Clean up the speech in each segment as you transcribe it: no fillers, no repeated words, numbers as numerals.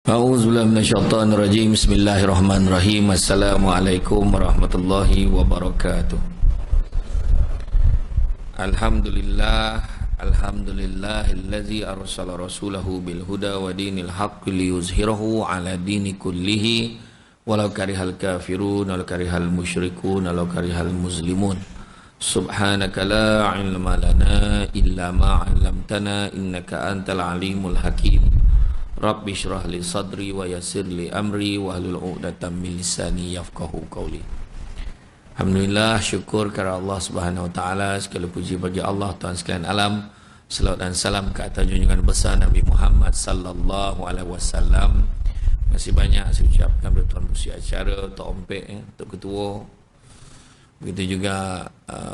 A'udzubillahi minasyaitonirrajim. Bismillahirrahmanirrahim. Assalamualaikum warahmatullahi wabarakatuh. Alhamdulillahillazi arsala rasulahu bil huda wa dinil haqqi liyuzhirahu ala dini kullihi walau karihal kafirun walau karihal musyrikun walau karihal muslimun. Subhanaka la ilma lana illa ma 'allamtana innaka antal alimul hakim. Rabbi syrah li sadri wa yassir li amri wa hlul 'uqdatam min lisani yafqahu qawli. Alhamdulillah, syukur kepada Allah Subhanahu wa taala, segala puji bagi Allah Tuhan sekalian alam. Selawat dan salam ke atas junjungan besar Nabi Muhammad sallallahu alaihi wasallam. Masih banyak saya ucapkan kepada tuan musi acara, Tok Ompek, Tok Ketua. Begitu juga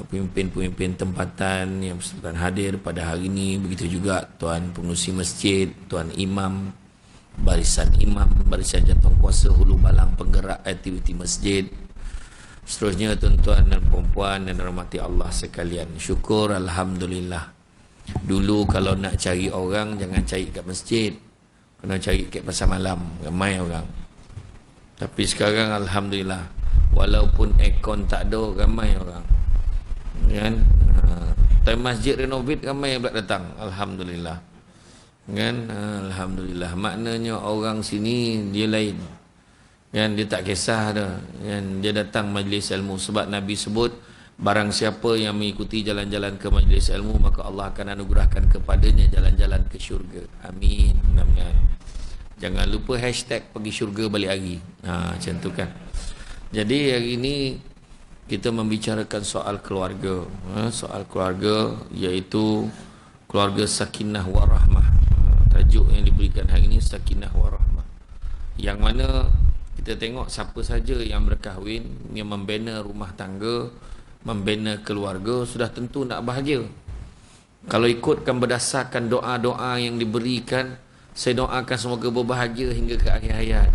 pemimpin-pemimpin tempatan yang berserta hadir pada hari ini. Begitu juga Tuan Pengurusi Masjid, Tuan Imam, barisan jatuh kuasa hulu balang penggerak aktiviti masjid. Seterusnya tuan-tuan dan puan-puan yang dirahmati Allah sekalian. Syukur Alhamdulillah. Dulu kalau nak cari orang, jangan cari kat masjid, kena cari kat pasar malam, ramai orang. Tapi sekarang Alhamdulillah, walaupun aircon tak ada, ramai orang kan. Time masjid renovate, ramai pula datang. Alhamdulillah kan. Alhamdulillah, maknanya orang sini dia lain kan, dia tak kisah dah kan, dia datang majlis ilmu. Sebab Nabi sebut, barang siapa yang mengikuti jalan-jalan ke majlis ilmu, maka Allah akan anugerahkan kepadanya jalan-jalan ke syurga. Amin. Jangan lupa hashtag pergi syurga balik hari. Macam tu kan. Jadi hari ini kita membicarakan soal keluarga. Soal keluarga, iaitu keluarga sakinah warahmah. Tajuk yang diberikan hari ini sakinah warahmah, yang mana kita tengok siapa saja yang berkahwin, yang membina rumah tangga, membina keluarga, sudah tentu nak bahagia. Kalau ikutkan berdasarkan doa-doa yang diberikan, saya doakan semoga berbahagia hingga ke akhir hayat.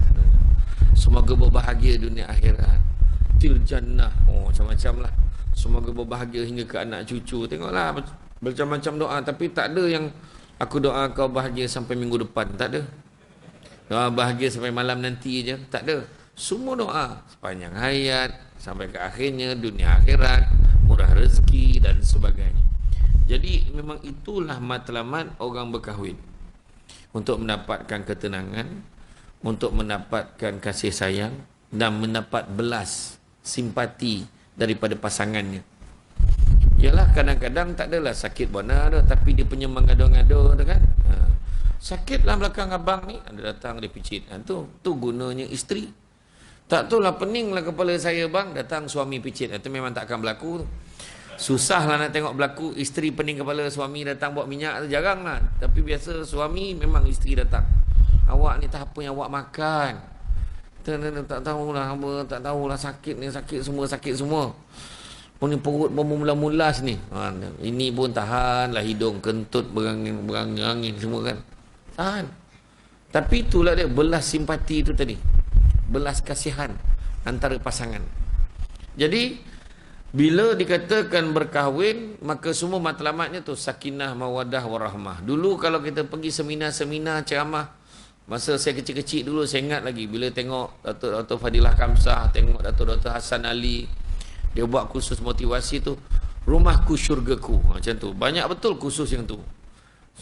Semoga berbahagia dunia akhirat. Til jannah. Macam-macam lah. Semoga berbahagia hingga ke anak cucu. Tengoklah macam-macam doa. Tapi tak ada yang aku doa kau bahagia sampai minggu depan. Tak ada. Doa bahagia sampai malam nanti je. Tak ada. Semua doa sepanjang hayat, sampai ke akhirnya dunia akhirat, murah rezeki dan sebagainya. Jadi memang itulah matlamat orang berkahwin. Untuk mendapatkan ketenangan, untuk mendapatkan kasih sayang dan mendapat belas simpati daripada pasangannya. Yalah, kadang-kadang tak adalah sakit benar dah, tapi dia punya mengado-ngado kan. Sakitlah belakang abang ni, ada datang dia picit. Tu gunanya isteri. Tak tu lah, peninglah kepala saya bang, datang suami picit. Itu memang tak akan berlaku. Susahlah nak tengok berlaku isteri pening kepala, suami datang bawa minyak tu, jarang lah. Tapi biasa suami memang isteri datang. Awak ni tak apa yang awak makan. Tak tahulah apa, tak tahulah sakit ni, sakit semua. Pun ni perut bermula-mulas ni. Ini pun tahan lah, hidung kentut berangin semua kan. Tahan. Tapi itulah dia, belas simpati itu tadi. Belas kasihan antara pasangan. Jadi bila dikatakan berkahwin, maka semua matlamatnya tu sakinah, mawaddah, warahmah. Dulu kalau kita pergi seminar-seminar ceramah, masa saya kecil-kecil dulu, saya ingat lagi bila tengok Datuk Fadilah Kamsah, tengok Datuk Hassan Ali, dia buat kursus motivasi tu, rumahku syurgaku, macam tu. Banyak betul kursus yang tu,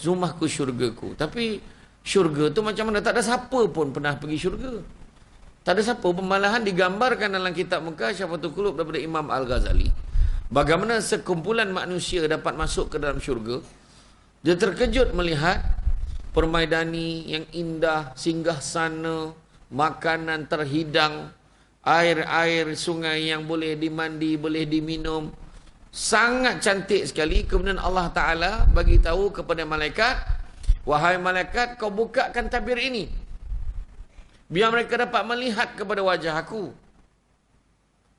rumahku syurgaku. Tapi syurga tu macam mana, tak ada siapa pun pernah pergi syurga. Tak ada siapa. Malahan digambarkan dalam kitab Mekah Syafatul Qulub daripada Imam Al-Ghazali, bagaimana sekumpulan manusia dapat masuk ke dalam syurga. Dia terkejut melihat permaidani yang indah, singgah sana, makanan terhidang, air-air sungai yang boleh dimandi, boleh diminum, sangat cantik sekali. Kemudian Allah Ta'ala bagi tahu kepada malaikat, wahai malaikat, kau bukakan tabir ini, biar mereka dapat melihat kepada wajah aku.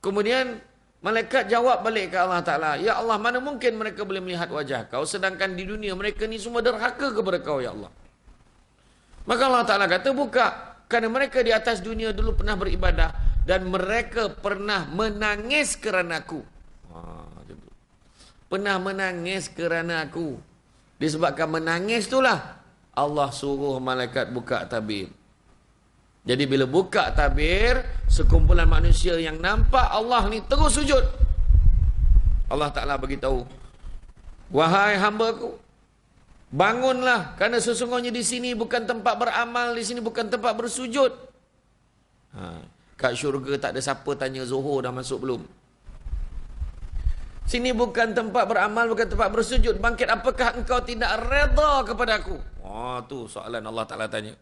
Kemudian malaikat jawab balik ke Allah Ta'ala, ya Allah, mana mungkin mereka boleh melihat wajah kau, sedangkan di dunia mereka ni semua derhaka kepada kau, ya Allah. Maka Allah Ta'ala kata, buka. Kerana mereka di atas dunia dulu pernah beribadah, dan mereka pernah menangis kerana aku. Pernah menangis kerana aku. Disebabkan menangis itulah Allah suruh malaikat buka tabir. Jadi bila buka tabir, sekumpulan manusia yang nampak Allah ni terus sujud. Allah Ta'ala beritahu, wahai hamba-Ku, bangunlah, kerana sesungguhnya di sini bukan tempat beramal, di sini bukan tempat bersujud. Kat syurga tak ada siapa tanya Zuhur dah masuk belum. Sini bukan tempat beramal, bukan tempat bersujud. Bangkit, apakah engkau tidak reda kepada Aku? Tu soalan Allah Ta'ala tanya.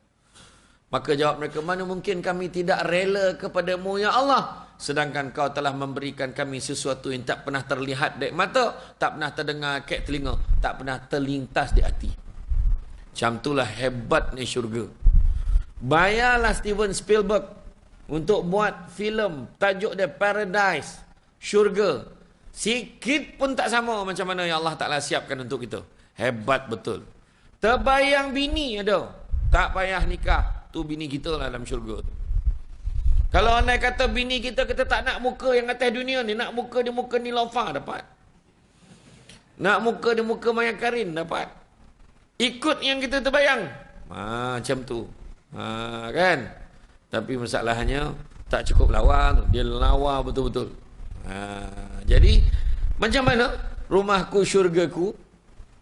Maka jawab mereka, mana mungkin kami tidak rela kepadamu ya Allah, sedangkan kau telah memberikan kami sesuatu yang tak pernah terlihat dari mata, tak pernah terdengar kat telinga, tak pernah terlintas di hati. Macam itulah hebatnya syurga. Bayarlah Steven Spielberg untuk buat filem tajuk dia Paradise, syurga. Sikit pun tak sama macam mana yang Allah Ta'ala siapkan untuk kita. Hebat betul. Terbayang bini ada, tak payah nikah. Tu bini kita lah dalam syurga. Kalau andai kata bini kita tak nak muka yang atas dunia ni, nak muka di muka Nilofa, dapat. Nak muka di muka Maya Karin, dapat. Ikut yang kita terbayang. Macam tu. Kan? Tapi masalahnya tak cukup lawa tu. Dia lawa betul-betul. Jadi macam mana rumahku syurgaku?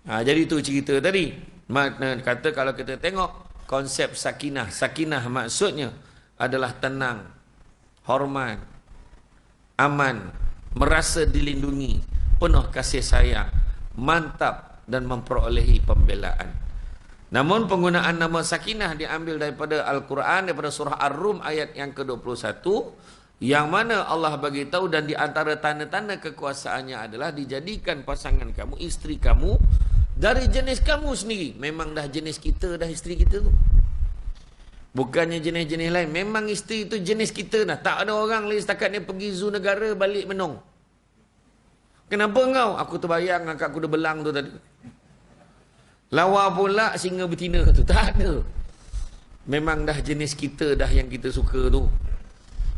Jadi tu cerita tadi. Makna kata kalau kita tengok konsep sakinah. Sakinah maksudnya adalah tenang, hormat, aman, merasa dilindungi, penuh kasih sayang, mantap dan memperolehi pembelaan. Namun penggunaan nama sakinah diambil daripada Al-Quran, daripada surah Ar-Rum ayat yang ke-21, yang mana Allah bagi tahu, dan di antara tanda-tanda kekuasaannya adalah dijadikan pasangan kamu, isteri kamu, dari jenis kamu sendiri. Memang dah jenis kita, dah isteri kita tu. Bukannya jenis-jenis lain. Memang isteri tu jenis kita dah. Tak ada orang lain setakat dia pergi zoo negara balik menong. Kenapa kau? Aku terbayang akak kuda belang tu tadi. Lawa pula singa betina tu. Tak ada. Memang dah jenis kita dah yang kita suka tu.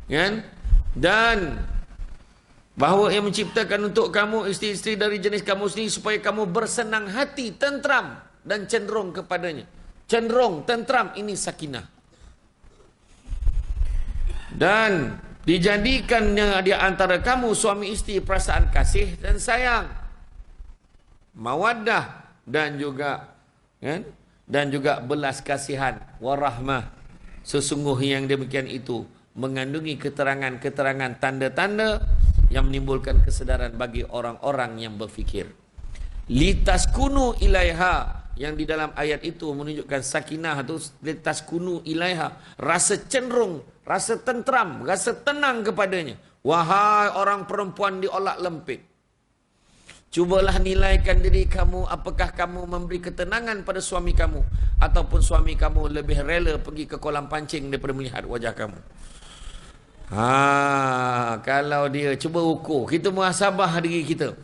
Kan? Dan bahawa ia menciptakan untuk kamu isteri-isteri dari jenis kamu sendiri supaya kamu bersenang hati, tentram dan cenderung kepadanya. Cenderung, tentram, ini sakinah. Dan dijadikannya di antara kamu suami isteri perasaan kasih dan sayang, mawaddah dan juga kan? Dan juga belas kasihan, warahmah. Sesungguhnya yang demikian itu mengandungi keterangan-keterangan tanda-tanda yang menimbulkan kesedaran bagi orang-orang yang berfikir. Litaskunu ilaiha, yang di dalam ayat itu menunjukkan sakinah itu, litaskunu ilaiha, rasa cenderung, rasa tentram, rasa tenang kepadanya. Wahai orang perempuan diolak-lempit, cubalah nilaikan diri kamu, apakah kamu memberi ketenangan pada suami kamu, ataupun suami kamu lebih rela pergi ke kolam pancing daripada melihat wajah kamu. Kalau dia cuba ukur, kita muhasabah diri kita.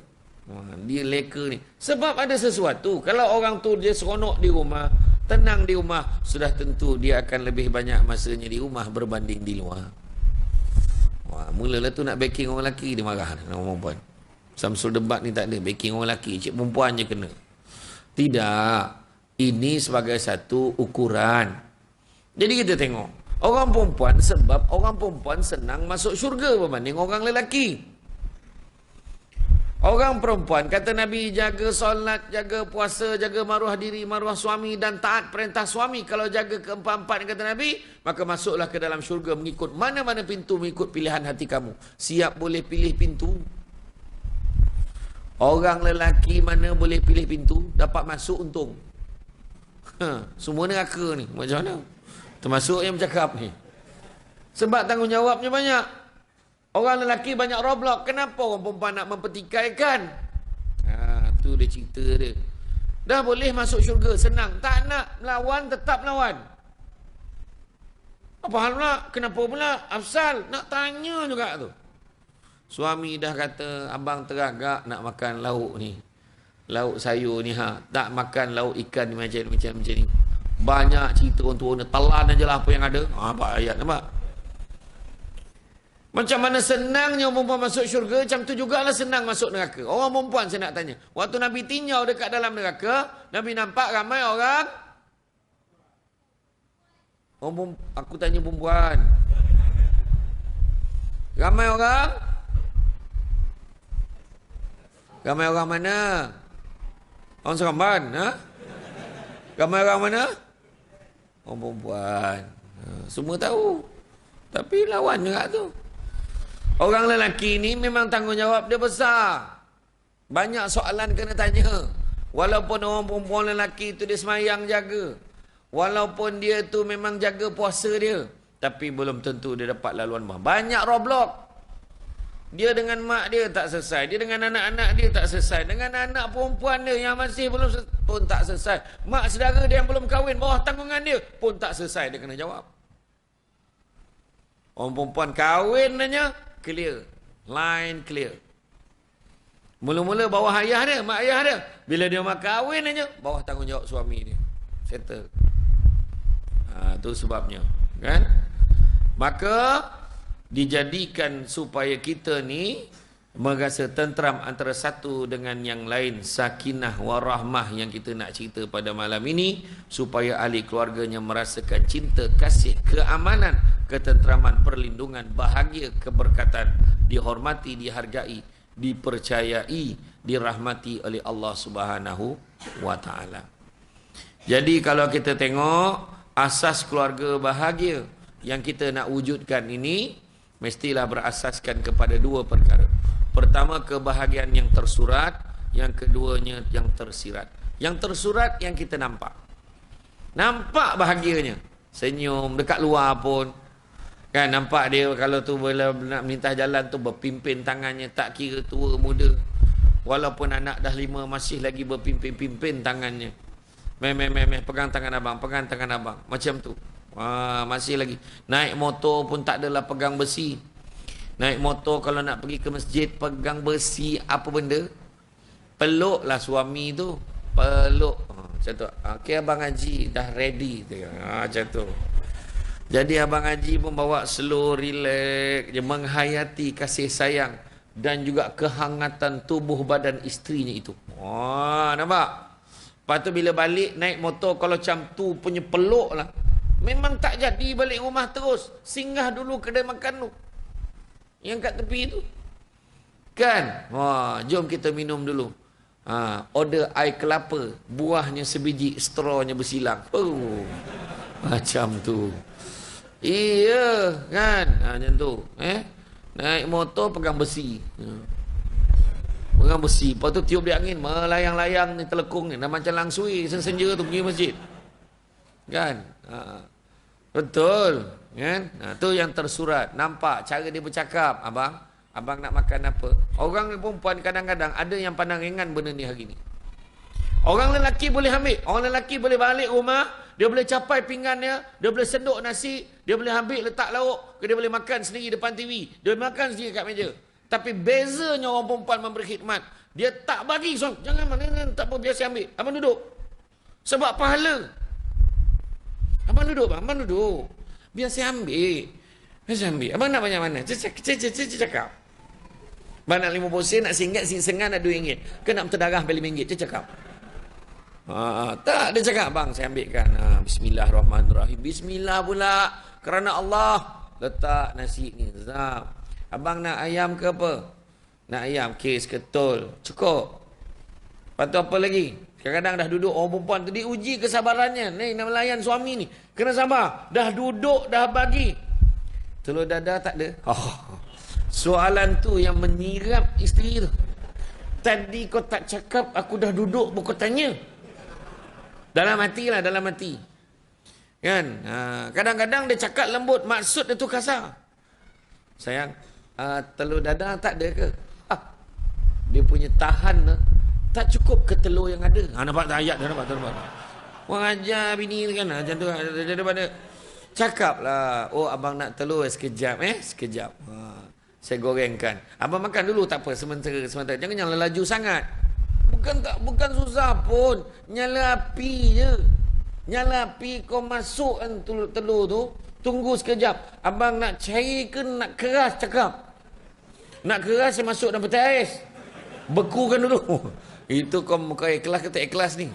Dia leka ni. Sebab ada sesuatu. Kalau orang tu dia seronok di rumah, tenang di rumah, sudah tentu dia akan lebih banyak masanya di rumah berbanding di luar. Mulalah tu nak backing orang lelaki, dia marah dengan orang perempuan. Samsul debat ni tak ada backing orang lelaki, cik perempuan je kena. Tidak. Ini sebagai satu ukuran. Jadi kita tengok orang perempuan, sebab orang perempuan senang masuk syurga berbanding orang lelaki. Orang perempuan, kata Nabi, jaga solat, jaga puasa, jaga maruah diri, maruah suami dan taat perintah suami. Kalau jaga keempat-empat, kata Nabi, maka masuklah ke dalam syurga mengikut mana-mana pintu, mengikut pilihan hati kamu. Siap boleh pilih pintu. Orang lelaki mana boleh pilih pintu, dapat masuk untung. Semua neraka ni, macam mana? Termasuk yang bercakap ni. Sebab tanggungjawabnya banyak. Orang lelaki banyak roblok. Kenapa orang perempuan nak mempertikaikan? Tu dia cerita dia. Dah boleh masuk syurga, senang. Tak nak melawan, tetap melawan. Apa hal pula? Kenapa pula? Afsal, nak tanya juga tu. Suami dah kata, abang teragak nak makan lauk ni. Lauk sayur ni, tak makan lauk ikan ni macam ni. Banyak cerita orang tua ni, telan aja lah apa yang ada. Apa ayat nampak? Macam mana senangnya perempuan masuk syurga, macam tu jugalah senang masuk neraka. Orang perempuan saya nak tanya. Waktu Nabi tinjau dekat dalam neraka, Nabi nampak ramai orang Aku tanya perempuan. Ramai orang? Ramai orang mana? Orang Seremban, ha? Ramai orang mana? Orang perempuan. Semua tahu. Tapi lawan juga tu. Orang lelaki ni memang tanggungjawab dia besar. Banyak soalan kena tanya. Walaupun orang perempuan lelaki tu dia semayang jaga. Walaupun dia tu memang jaga puasa dia. Tapi belum tentu dia dapat laluan bah. Banyak roadblock. Dia dengan mak dia tak selesai. Dia dengan anak-anak dia tak selesai. Dengan anak perempuan dia yang masih belum pun tak selesai. Mak saudara dia yang belum kahwin bawah tanggungan dia pun tak selesai. Dia kena jawab. Orang perempuan kahwin nanya clear. Line clear. Mula-mula bawah ayah dia, mak ayah dia. Bila dia mak kahwin nanya bawah tanggungjawab suami dia. Settle. Itu sebabnya. Kan? Maka dijadikan supaya kita ni merasa tenteram antara satu dengan yang lain, sakinah warahmah yang kita nak cerita pada malam ini, supaya ahli keluarganya merasakan cinta, kasih, keamanan, ketenteraman, perlindungan, bahagia, keberkatan, dihormati, dihargai, dipercayai, dirahmati oleh Allah Subhanahu wa taala. Jadi kalau kita tengok asas keluarga bahagia yang kita nak wujudkan ini mestilah berasaskan kepada dua perkara. Pertama, kebahagiaan yang tersurat. Yang keduanya, yang tersirat. Yang tersurat yang kita nampak. Nampak bahagianya. Senyum, dekat luar pun. Kan, nampak dia kalau tu bila nak melintah jalan tu berpimpin tangannya. Tak kira tua, muda. Walaupun anak dah 5 masih lagi berpimpin-pimpin tangannya. Pegang tangan abang, pegang tangan abang. Macam tu. Masih lagi. Naik motor pun tak adalah pegang besi. Naik motor kalau nak pergi ke masjid pegang besi apa benda, peluklah suami tu, peluk macam tu. Okay, abang Haji dah ready macam tu. Jadi abang Haji pun bawa slow, relax, dia menghayati kasih sayang dan juga kehangatan tubuh badan isterinya itu. Nampak? Lepas tu bila balik naik motor kalau macam tu punya peluk lah, memang tak jadi balik rumah terus. Singgah dulu kedai makan tu yang kat tepi tu. Kan? Jom kita minum dulu. Order air kelapa. Buahnya sebiji, strawnya bersilang. Macam tu. Iya, kan? Macam tu. Naik motor pegang besi. Pegang besi. Lepas tu tiup dia angin. Melayang-layang ni telekung ni. Dah macam langsui senja tu pergi masjid. Kan? Betul. Kan? Tu yang tersurat. Nampak cara dia bercakap. Abang nak makan apa? Orang perempuan kadang-kadang ada yang pandang ringan benda ni hari ni. Orang lelaki boleh ambil. Orang lelaki boleh balik rumah. Dia boleh capai pinggannya. Dia boleh senduk nasi. Dia boleh ambil letak lauk. Dia boleh makan sendiri depan TV. Dia boleh makan sendiri kat meja. Tapi bezanya orang perempuan memberi khidmat. Dia tak bagi. Jangan mana tak apa, biasa ambil. Abang duduk. Sebab pahala. Abang duduk, abang duduk. Biar saya ambil. Abang nak banyak mana? Cakap. Abang nak 50 sen, nak RM1, nak RM2. Ke nak terdarah beli RM5? Cakap. Tak, dia cakap, bang saya ambilkan. Bismillahirrahmanirrahim. Bismillah pula. Kerana Allah. Letak nasi ni. Zap. Abang nak ayam ke apa? Nak ayam, kes, ketul. Cukup. Lepas tu apa lagi? Kadang-kadang dah duduk orang perempuan tu diuji kesabarannya. Ni nak melayan suami ni. Kena sabar. Dah duduk, dah bagi. Telur dadah tak ada. Soalan tu yang menyirap isteri tu. Tadi kau tak cakap, aku dah duduk pun kau tanya. Dalam hati lah, dalam hati. Kan? Kadang-kadang dia cakap lembut, maksud dia tu kasar. Sayang, telur dadah tak ada ke? Dia punya tahan tak cukup ke telur yang ada. Nampak tak ayat dia, nampak. Orang ajar bini kan macam tu daripada cakaplah, abang nak telur sekejap sekejap. Saya gorengkan. Abang makan dulu tak apa sementara. Jangan laju sangat. Bukan susah pun. Nyala api je. Nyala api kau masukkan telur tu, tunggu sekejap. Abang nak cair ke nak keras cakap. Nak keras saya masuk dalam peti ais. Bekukan dulu. Itu kau ikhlas ke tak ikhlas ni?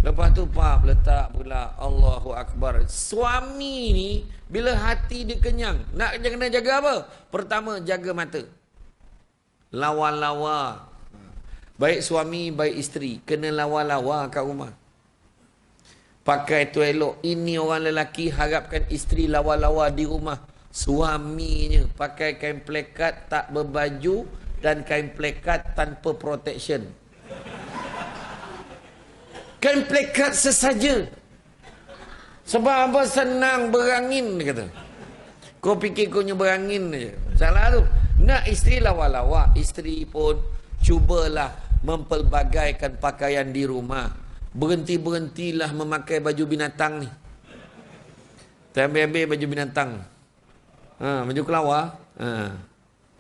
Lepas tu pap letak pula Allahu Akbar. Suami ni bila hati dia kenyang, nak kena jaga apa? Pertama, jaga mata. Lawa-lawa. Baik suami, baik isteri, kena lawa-lawa kat rumah. Pakai tu elok. Ini orang lelaki harapkan isteri lawa-lawa di rumah. Suaminya pakai kain plekat tak berbaju dan kain plekat tanpa protection. Kain plekat sesaja. Sebab apa? Senang berangin, dia kata. Kau fikir kau nyu berangin je. Salah tu. Nak isteri lawa-lawa, isteri pun cubalah mempelbagaikan pakaian di rumah. Berhenti-berhentilah memakai baju binatang ni. Tak ambil-ambil baju binatang. Baju kelawar.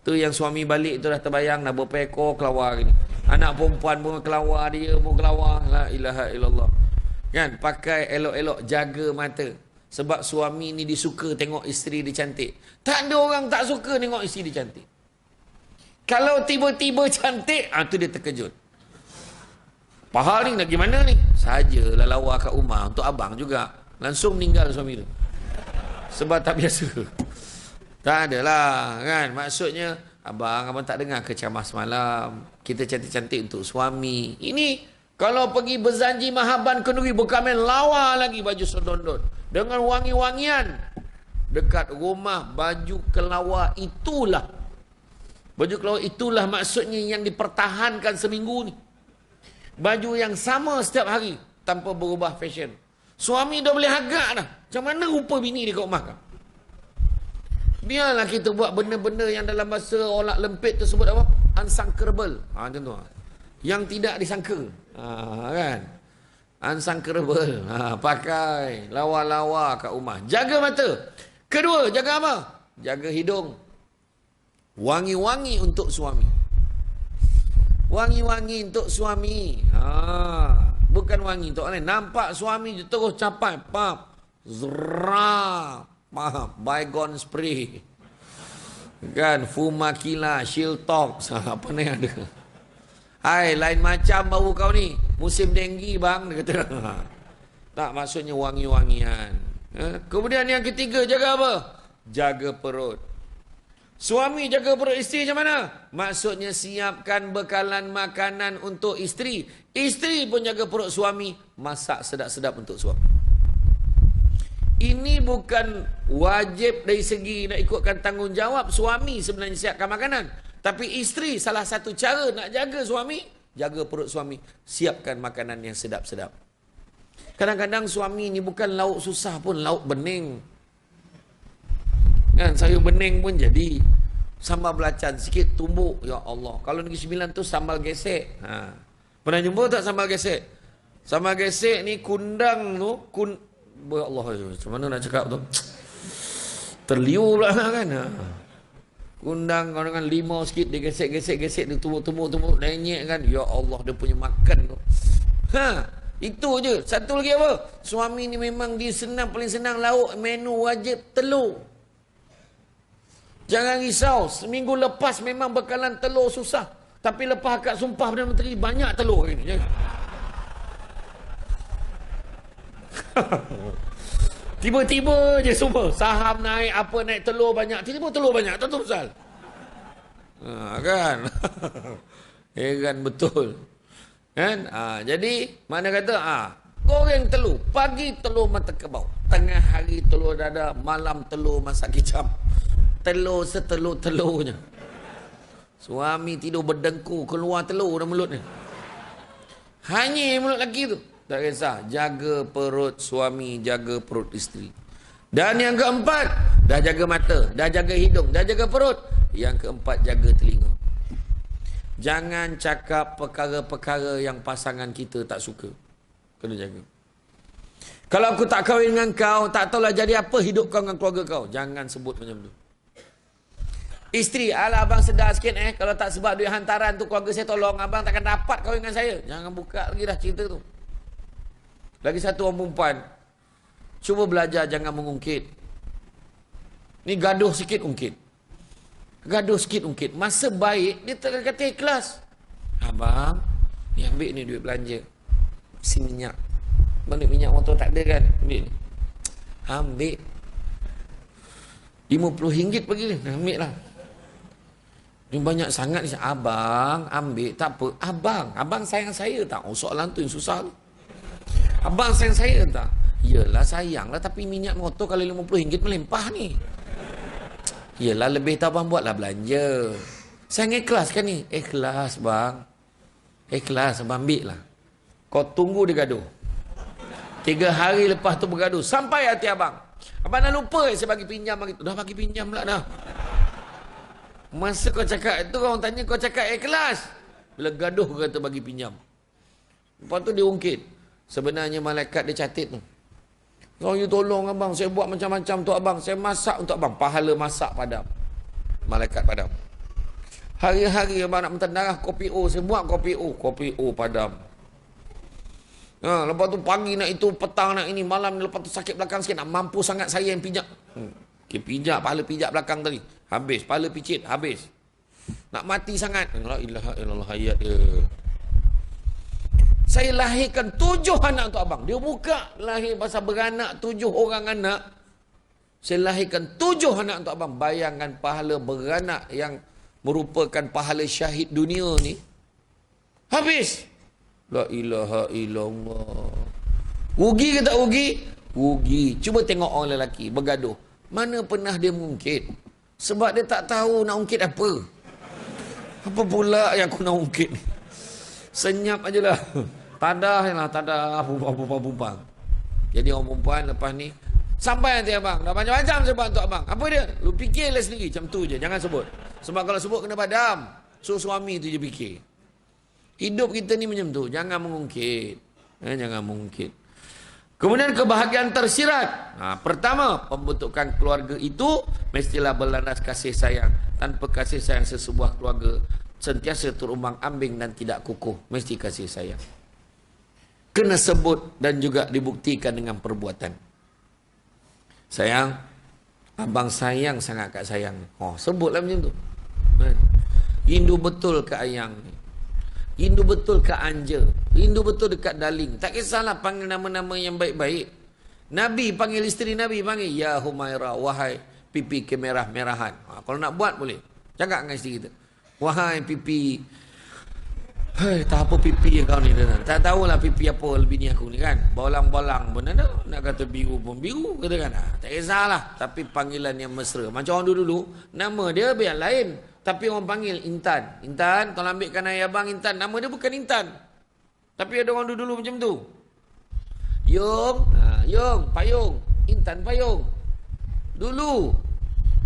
Tu yang suami balik tu dah terbayang dah berapa ekor kelawar ni. Anak perempuan pun kelawar, dia pun kelawar. La ilaha illallah. Kan, pakai elok-elok, jaga mata. Sebab suami ni disuka tengok isteri dia cantik. Tak ada orang tak suka tengok isteri dia cantik. Kalau tiba-tiba cantik, tu dia terkejut. Pahal ni nak gimana ni? Sajalah lawa kat rumah untuk abang juga. Langsung meninggal suami tu. Sebab tak biasa. Tak adalah, kan? Maksudnya, abang tak dengar ke ceramah semalam? Kita cantik-cantik untuk suami. Ini, kalau pergi berzanji mahaban kenduri, bukan main lawa lagi baju sedondon. Dengan wangi-wangian. Dekat rumah, baju kelawar itulah. Baju kelawar itulah maksudnya yang dipertahankan seminggu ni. Baju yang sama setiap hari, tanpa berubah fashion. Suami dah boleh agak dah. Macam mana rupa bini dia kat rumah kan? Biarlah kita buat benda-benda yang dalam bahasa orang lempit tu sebut apa? Unsangkerable. Macam tu. Yang tidak disangka. Kan? Unsangkerable. Pakai lawa-lawa kat rumah. Jaga mata. Kedua, jaga apa? Jaga hidung. Wangi-wangi untuk suami. Wangi-wangi untuk suami. Bukan wangi untuk orang lain. Nampak suami terus capai. Pap. Zrrrr. Bygone spray. Kan, Fumakila, Shiltox, apa ni ada. Hai, lain macam bau kau ni. Musim denggi bang, dia kata. Tak, maksudnya wangi-wangian. Kemudian yang ketiga, jaga apa? Jaga perut. Suami jaga perut isteri macam mana? Maksudnya siapkan bekalan makanan untuk isteri. Isteri pun jaga perut suami. Masak sedap-sedap untuk suami. Ini bukan wajib dari segi nak ikutkan tanggungjawab suami sebenarnya siapkan makanan. Tapi isteri salah satu cara nak jaga suami, jaga perut suami, siapkan makanan yang sedap-sedap. Kadang-kadang suami ni bukan lauk susah pun, lauk bening. Kan, sayur bening pun jadi. Sambal belacan sikit tumbuk, ya Allah. Kalau Negeri Sembilan tu sambal gesek. Pernah jumpa tak sambal gesek? Sambal gesek ni kundang tu, ya Allah, macam mana nak cakap tu? Terliur pula kan. Kundang kau dengan limau sikit, dia gesek-gesek, dia tumbuk-tumbuk, nenyek kan. Ya Allah, dia punya makan tu. Itu je. Satu lagi apa? Suami ni memang dia senang, paling senang lauk, menu wajib telur. Jangan risau, seminggu lepas memang bekalan telur susah. Tapi lepas akad sumpah Perdana Menteri, banyak telur ini. Tiba-tiba je semua saham naik, apa naik, telur banyak, tiba-tiba telur banyak, tak tahu pasal. Kan? Heran betul. Kan? Jadi mana kata goreng telur, pagi telur mata kebau, tengah hari telur dada, malam telur masak kicap. Telur setelur-telurnya. Suami tidur berdengkur, keluar telur dalam mulutnya. Hanya mulut lelaki tu. Tak kisah, jaga perut suami, jaga perut isteri. Dan yang keempat, dah jaga mata, dah jaga hidung, dah jaga perut. Yang keempat, jaga telinga. Jangan cakap perkara-perkara yang pasangan kita tak suka. Kena jaga. Kalau aku tak kahwin dengan kau, tak tahulah jadi apa hidup kau dengan keluarga kau. Jangan sebut macam tu. Isteri, alah abang sedar sikit kalau tak sebab duit hantaran tu keluarga saya tolong, abang takkan dapat kahwin dengan saya. Jangan buka lagi dah cerita tu. Lagi satu orang perempuan, cuba belajar jangan mengungkit. Ni gaduh sikit ungkit. Gaduh sikit ungkit. Masa baik, dia tak kata ikhlas. Abang, ni ambil ni duit belanja. Si minyak. Mana minyak motor tak ada kan? Ambil ni. Ambil. RM50 pergi ni. Ambil lah. Ini banyak sangat ni. Abang, ambil. Tak apa. Abang sayang saya tak? Oh, soalan tu yang susah tu. Abang sayang saya tak? Yelah sayang lah. Tapi minyak motor kalau RM50 melimpah ni. Yelah lebih tak abang buatlah belanja. Saya ikhlas kan ni? Ikhlas bang. Ikhlas abang ambil lah. Kau tunggu dia gaduh. 3 hari lepas tu bergaduh. Sampai hati abang. Abang dah lupa saya bagi pinjam begitu. Dah bagi pinjam pula dah. Masa kau cakap itu, orang tanya kau cakap ikhlas. Bila gaduh kata bagi pinjam. Lepas tu dia ungkit. Sebenarnya malaikat dia catat tu. Oh, you tolong abang. Saya buat macam-macam untuk abang. Saya masak untuk abang. Pahala masak padam. Malaikat padam. Hari-hari abang nak minta darah kopi O. Saya buat kopi O. Kopi O padam. Lepas tu pagi nak itu, petang nak ini, malam lepas tu sakit belakang sikit. Nak mampu sangat saya yang pijak. Pijak, pahala pijak belakang tadi. Habis, pahala picit, habis. Nak mati sangat. La ilaha illallah hayat dia. Saya lahirkan 7 anak untuk abang. Dia buka lahir pasal beranak 7 orang anak. Saya lahirkan 7 anak untuk abang. Bayangkan pahala beranak yang merupakan pahala syahid dunia ni. Habis. La ilaha illallah. Rugi ke tak rugi? Rugi. Cuba tengok orang lelaki bergaduh. Mana pernah dia mungkit? Sebab dia tak tahu nak ungkit apa. Apa pula yang aku nak ungkit ni? Senyap aja lah. Tadah lah, tadah. Pumpang. Jadi orang perempuan lepas ni, sampai nanti abang. Dah macam-macam sebab untuk abang. Apa dia? Lu fikirlah sendiri. Macam tu je. Jangan sebut. Sebab kalau sebut kena padam. So suami tu je fikir. Hidup kita ni macam tu. Jangan mengungkit. Jangan mengungkit. Kemudian kebahagiaan tersirat. Pertama, pembentukan keluarga itu mestilah berlandas kasih sayang. Tanpa kasih sayang sesebuah keluarga sentiasa terumbang ambing dan tidak kukuh. Mesti kasih sayang. Kena sebut dan juga dibuktikan dengan perbuatan. Sayang, abang sayang sangat kat sayang. Sebutlah macam tu. Rindu betul ke ayang ni. Rindu betul ke anja. Rindu betul dekat darling. Tak kisahlah panggil nama-nama yang baik-baik. Nabi panggil isteri Nabi, panggil Ya Humaira, wahai pipi kemerah-merahan. Kalau nak buat boleh. Cakap dengan isteri kita. Wahai pipi. Tak apa pipi yang kau ni. Tak tahulah pipi apa lebih ni aku ni kan. Bolang-bolang pun ada. Nak kata biru pun biru. Kata kan. Tak kisahlah. Tapi panggilan yang mesra. Macam orang dulu-dulu. Nama dia biar lain. Tapi orang panggil Intan. Intan, kalau ambilkan ayah abang Intan. Nama dia bukan Intan. Tapi ada orang dulu macam tu. Yung, Yung, Payung. Intan Payung. Dulu.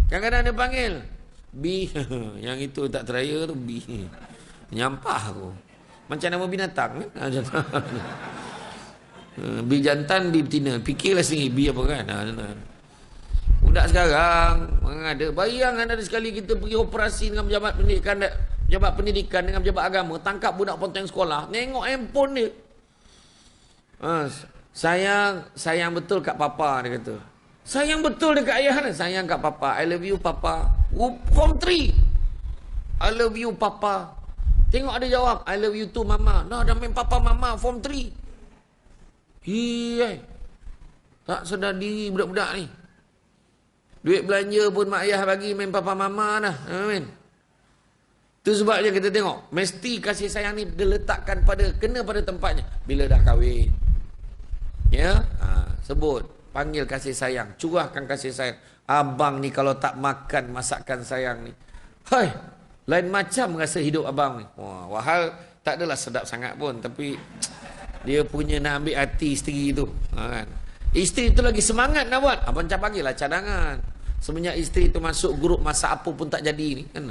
Kadang-kadang dia panggil B. Yang itu tak teraya tu B. Nyampah aku. Macam nama binatang kan. B jantan, B betina. Fikirlah sendiri B apa kan. Budak sekarang ada. Bayangkan ada sekali kita pergi operasi dengan pejabat pendidikan dengan pejabat agama, tangkap budak ponteng sekolah, tengok handphone dia. Sayang betul kat papa, dia kata. Sayang betul dekat ayah dia. Sayang kat papa. I love you papa. Form 3. I love you papa. Tengok ada jawab, I love you too mama. Dah main papa mama form 3. Tak sedar diri budak-budak ni. Duit belanja pun mak ayah bagi, main papa mama dah. Amin. Itu sebabnya kita tengok, mesti kasih sayang ni diletakkan kena pada tempatnya. Bila dah kahwin. Ya, sebut, panggil kasih sayang, curahkan kasih sayang. Abang ni kalau tak makan masakan sayang ni, lain macam rasa hidup abang ni. Wahal tak adalah sedap sangat pun, tapi dia punya nak ambil hati isteri tu. Kan? Isteri tu lagi semangat nak buat. Abang macam bagilah cadangan. Semenjak isteri tu masuk grup masak apa pun tak jadi ni kan.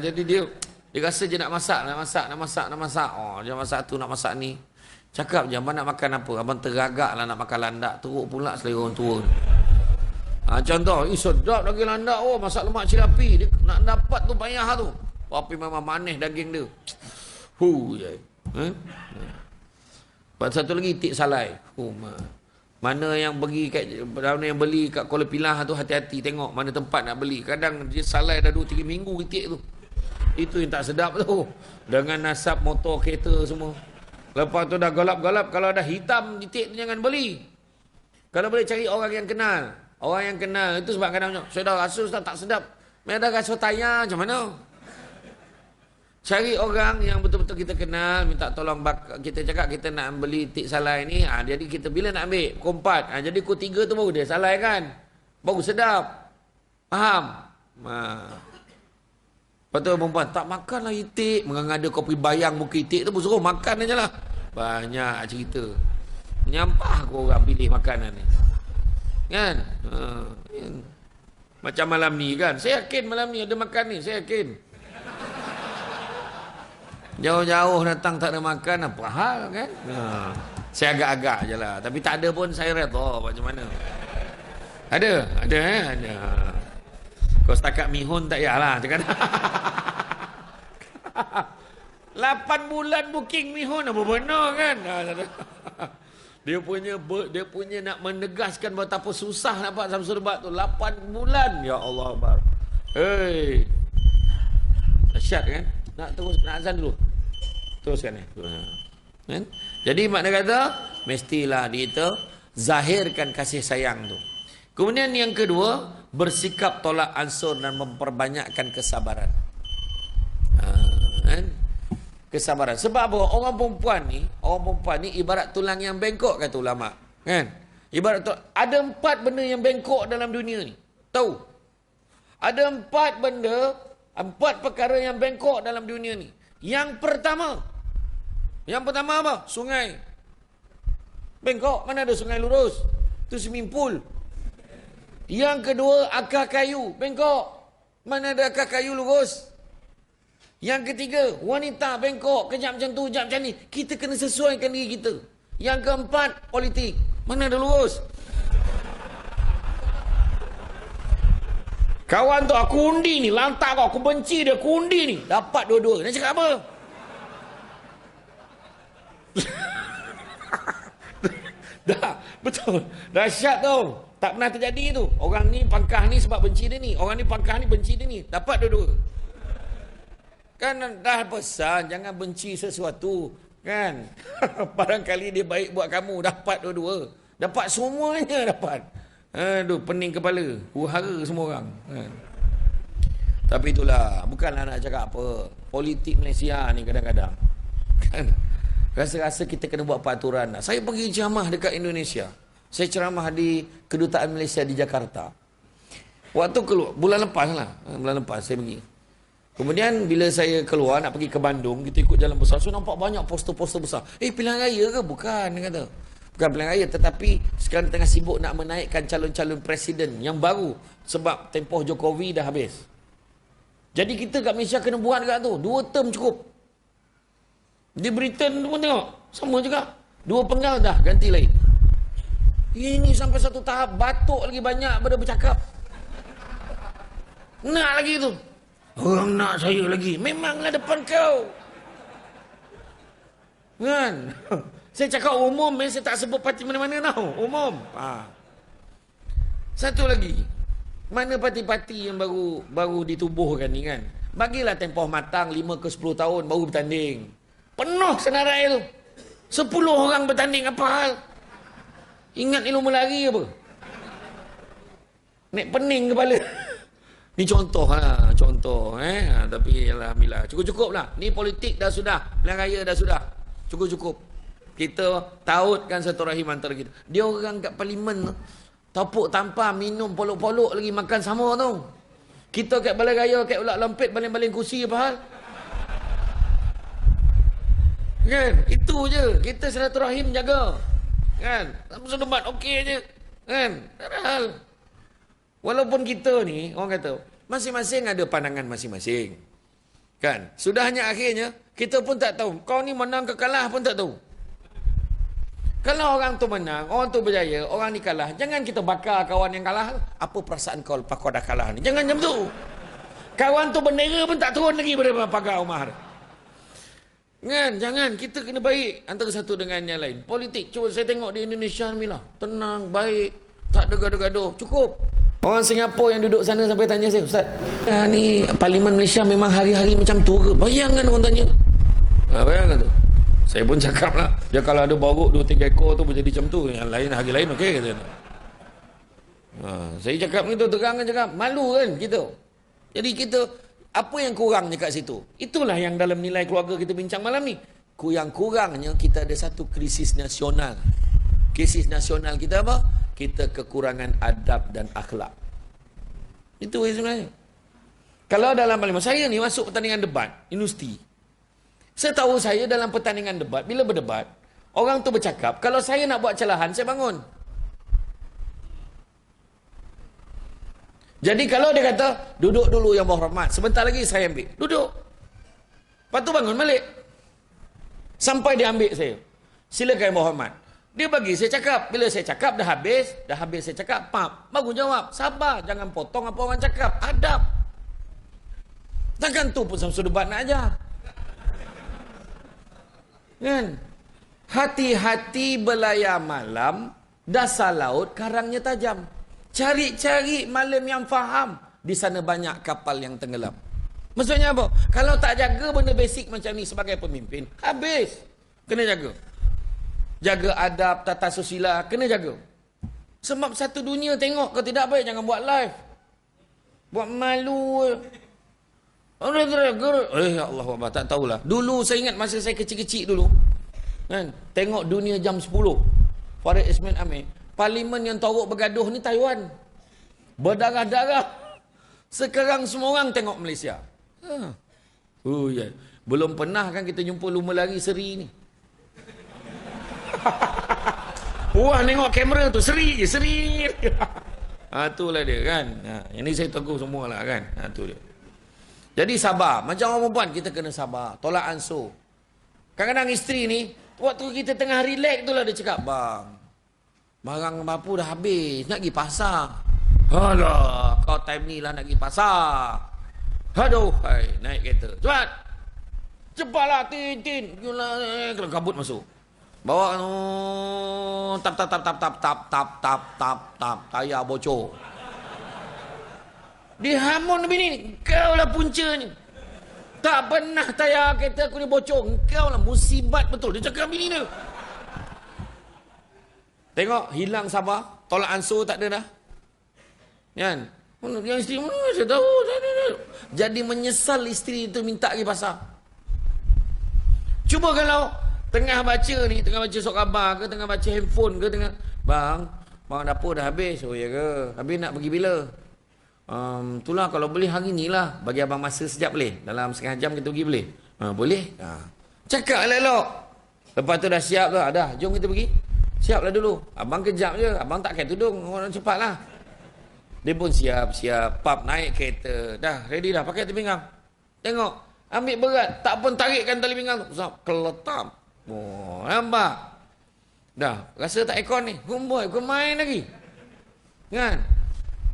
Jadi dia rasa je nak masak. Dia masak tu, nak masak ni. Cakap je abang nak makan apa. Abang teragak lah nak makan landak. Teruk pula selera orang tua ni. Contoh, sedap lagi landak. Masak lemak cili api. Dia nak dapat tu payah tu. Tapi memang manis daging dia. Lepas satu lagi itik salai. Mana yang pergi mana yang beli kat Kuala Pilah tu, hati-hati tengok mana tempat nak beli. Kadang dia salai dah 2-3 minggu itik tu. Itu yang tak sedap tu. Dengan nasab motor kereta semua. Lepas tu dah golap-golap, kalau ada hitam titik tu jangan beli. Kalau boleh cari orang yang kenal. Orang yang kenal itu sebab kadang-kadang saya dah rasa Ustaz tak sedap. Saya dah rasa tayar macam mana? Cari orang yang betul-betul kita kenal, minta tolong kita cakap kita nak beli tik salai ni, jadi kita bila nak ambil? Pukul 4. Jadi pukul 3 tu baru dia salai kan. Baru sedap. Faham? Lepas tu perempuan, tak makan lah itik. Mengada kopi bayang muka itik tu pun suruh makan je lah. Banyak cerita. Menyampah kau orang pilih makanan ni. Kan? Macam malam ni kan. Saya yakin malam ni ada makan ni. Saya yakin. Jauh-jauh datang tak ada makan, apa hal kan? Saya agak-agak je lah. Tapi tak ada pun saya redha macam mana. Ada. Kau setakat mihun tak payahlah. 8 bulan booking mihun apa benar kan? Dia punya nak menegaskan betapa susah nak dapat Samsul Bat tu. 8 bulan. Ya Allah Akbar. Hei. Dahsyat kan? Nak azan dulu. Teruskan ni. Kan? Jadi makna kata mestilah kita zahirkan kasih sayang tu. Kemudian yang kedua, bersikap tolak ansur dan memperbanyakkan kesabaran. Kan? Kesabaran. Sebab apa? Orang perempuan ni ibarat tulang yang bengkok kata ulama. Kan? Ibarat ada 4 benda yang bengkok dalam dunia ni. Tahu? Ada 4 benda, 4 perkara yang bengkok dalam dunia ni. Yang pertama apa? Sungai. Bengkok. Mana ada sungai lurus? Itu swimming pool. Yang kedua, akar kayu. Bengkok. Mana ada akar kayu lurus? Yang ketiga, wanita bengkok. Kejap macam tu, kejap macam ni. Kita kena sesuaikan diri kita. Yang keempat, politik. Mana ada lurus? Kawan tu aku undi ni, lantak kau, aku benci dia, aku undi ni. Dapat dua-dua. Nak cakap apa? Dah, betul. Dahsyat tu. Tak pernah terjadi tu. Orang ni pangkah ni sebab benci dia ni. Orang ni pangkah ni benci dia ni. Dapat dua-dua. Kan dah pesan, jangan benci sesuatu. Kan? Barangkali dia baik buat kamu. Dapat dua-dua. Dapat semuanya dapat. Aduh, pening kepala. Huru-hara semua orang. Tapi itulah, bukanlah nak cakap apa. Politik Malaysia ni kadang-kadang. Kan? Rasa-rasa kita kena buat peraturan. Saya pergi ceramah dekat Indonesia. Saya ceramah di Kedutaan Malaysia di Jakarta. Waktu keluar, bulan lepas saya pergi. Kemudian bila saya keluar nak pergi ke Bandung, kita ikut jalan besar, saya nampak banyak poster-poster besar. Pilihan raya ke? Bukan, dia kata. Bukan pilihan raya, tetapi sekarang tengah sibuk nak menaikkan calon-calon presiden yang baru sebab tempoh Jokowi dah habis. Jadi kita kat Malaysia kena buat dekat tu. 2 term cukup. Di Britain tu pun tengok. Sama juga. 2 penggal dah ganti lain. Ini sampai satu tahap batuk lagi banyak daripada bercakap. Nak lagi tu. Orang nak saya lagi. Memanglah depan kau. Kan? Saya cakap umum, saya tak sebut parti mana-mana tau. Umum. Satu lagi. Mana parti-parti yang baru ditubuhkan ni kan? Bagilah tempoh matang 5 ke 10 tahun baru bertanding. Penuh senarai tu. 10 orang bertanding, apa hal? Ingat ilmu lari apa? Nek pening kepala. Ni contoh lah, contoh. Tapi alhamdulillah. Cukup-cukup lah. Ni politik dah sudah. Pilihan raya dah sudah. Cukup-cukup. Kita tautkan silaturahim antara kita. Dia orang kat parlimen tu. Topuk tampar, minum polok-polok lagi, makan sama tu. Kita kat balai raya, kat ulat lempit, baling-baling kursi apa hal? Kan? Itu je. Kita silaturahim jaga. Kan? Samsul Bat okey je. Kan? Tak ada hal. Walaupun kita ni, orang kata, masing-masing ada pandangan masing-masing. Kan? Sudahnya akhirnya, kita pun tak tahu. Kau ni menang ke kalah pun tak tahu. Kalau orang tu menang, orang tu berjaya, orang ni kalah, jangan kita bakar kawan yang kalah. Apa perasaan kau lepas kau dah kalah ni? Jangan macam tu. Kawan tu bendera pun tak turun lagi daripada pagar rumah. Kan? Jangan. Kita kena baik antara satu dengan yang lain. Politik, cuba saya tengok di Indonesia ni lah. Tenang, baik, tak ada gaduh-gaduh. Cukup. Orang Singapura yang duduk sana sampai tanya saya, Ustaz, ni Parlimen Malaysia memang hari-hari macam tu ke? Bayangkan orang tanya. Bayangkan tu. Saya pun cakap lah, dia kalau ada borok 2-3 ekor tu menjadi macam tu, yang lain, hari lain okey kata. Saya cakap ni tu, terang cakap, malu kan kita. Jadi kita, apa yang kurangnya kat situ? Itulah yang dalam nilai keluarga kita bincang malam ni. Kurang-kurangnya kita ada satu krisis nasional. Krisis nasional kita apa? Kita kekurangan adab dan akhlak. Itu sebenarnya. Kalau dalam malam saya ni masuk pertandingan debat universiti. Setahu saya dalam pertandingan debat, bila berdebat, orang tu bercakap, kalau saya nak buat celahan, saya bangun. Jadi kalau dia kata, duduk dulu yang berhormat, sebentar lagi saya ambil. Duduk. Lepas tu bangun balik. Sampai dia ambil saya. Silakan yang berhormat. Dia bagi saya cakap. Bila saya cakap dah habis saya cakap, pap, baru jawab. Sabar, jangan potong apa orang cakap. Adab. Takkan tu pun samsul debat nak ajar. Kan? Hati-hati belayar malam, dasar laut karangnya tajam. Cari-cari malam yang faham. Di sana banyak kapal yang tenggelam. Maksudnya apa? Kalau tak jaga benda basic macam ni sebagai pemimpin, habis. Kena jaga. Jaga adab, tata susila, kena jaga. Sebab satu dunia tengok, kalau tidak baik jangan buat live. Buat malu. Ya Allah, tak tahulah. Dulu saya ingat masa saya kecil-kecil dulu. Kan? Tengok dunia jam 10. Farid Ismail Amir. Parlimen yang teruk bergaduh ni Taiwan. Berdarah-darah. Sekarang semua orang tengok Malaysia. Oh ya. Belum pernah kan kita jumpa lumba lari seri ni. Wah, tengok kamera tu seri je, seri. Itulah dia kan. Yang ni saya tegur semua lah kan. Tu dia. Jadi sabar. Macam orang perempuan, kita kena sabar. Tolak ansur. Kadang-kadang isteri ni, waktu kita tengah relax tu lah dia cakap, bang, barang apa dah habis, nak pergi pasar. Alah, kau time ni lah nak pergi pasar. Aduh, hai, naik kereta. Cepat. Cepatlah, tin. Kalau kabut masuk. Bawa tap, tayar bocor. Dia hamun bini, kau lah puncanya. Tak pernah tayar kereta aku ni bocor. Kau lah musibat betul. Dia cakap bini dia. Tengok, hilang sabar. Tolak ansur tak ada dah. Kan? Yang isteri mana saya tahu. Jadi menyesal isteri itu minta pergi pasar. Cuba kalau tengah baca ni, tengah baca surat khabar ke, tengah baca handphone ke, tengah, bang dapur dah habis. Oh ya ke? Habis nak pergi bila? Itulah kalau boleh hari ni lah. Bagi abang masa sekejap boleh? Dalam setengah jam kita pergi boleh? Boleh? Cakap elok-elok. Lepas tu dah siap dah. Dah, jom kita pergi. Siaplah dulu. Abang kejap je. Abang tak pakai tudung. Orang cepatlah. Dia pun siap-siap. Pap naik kereta. Dah, ready dah. Pakai tali pinggang. Tengok. Ambil berat. Tak pun tarikkan tali pinggang tu. Keletam. Oh, nampak? Dah, rasa tak aircon ni? Boy, kau main lagi. Kan?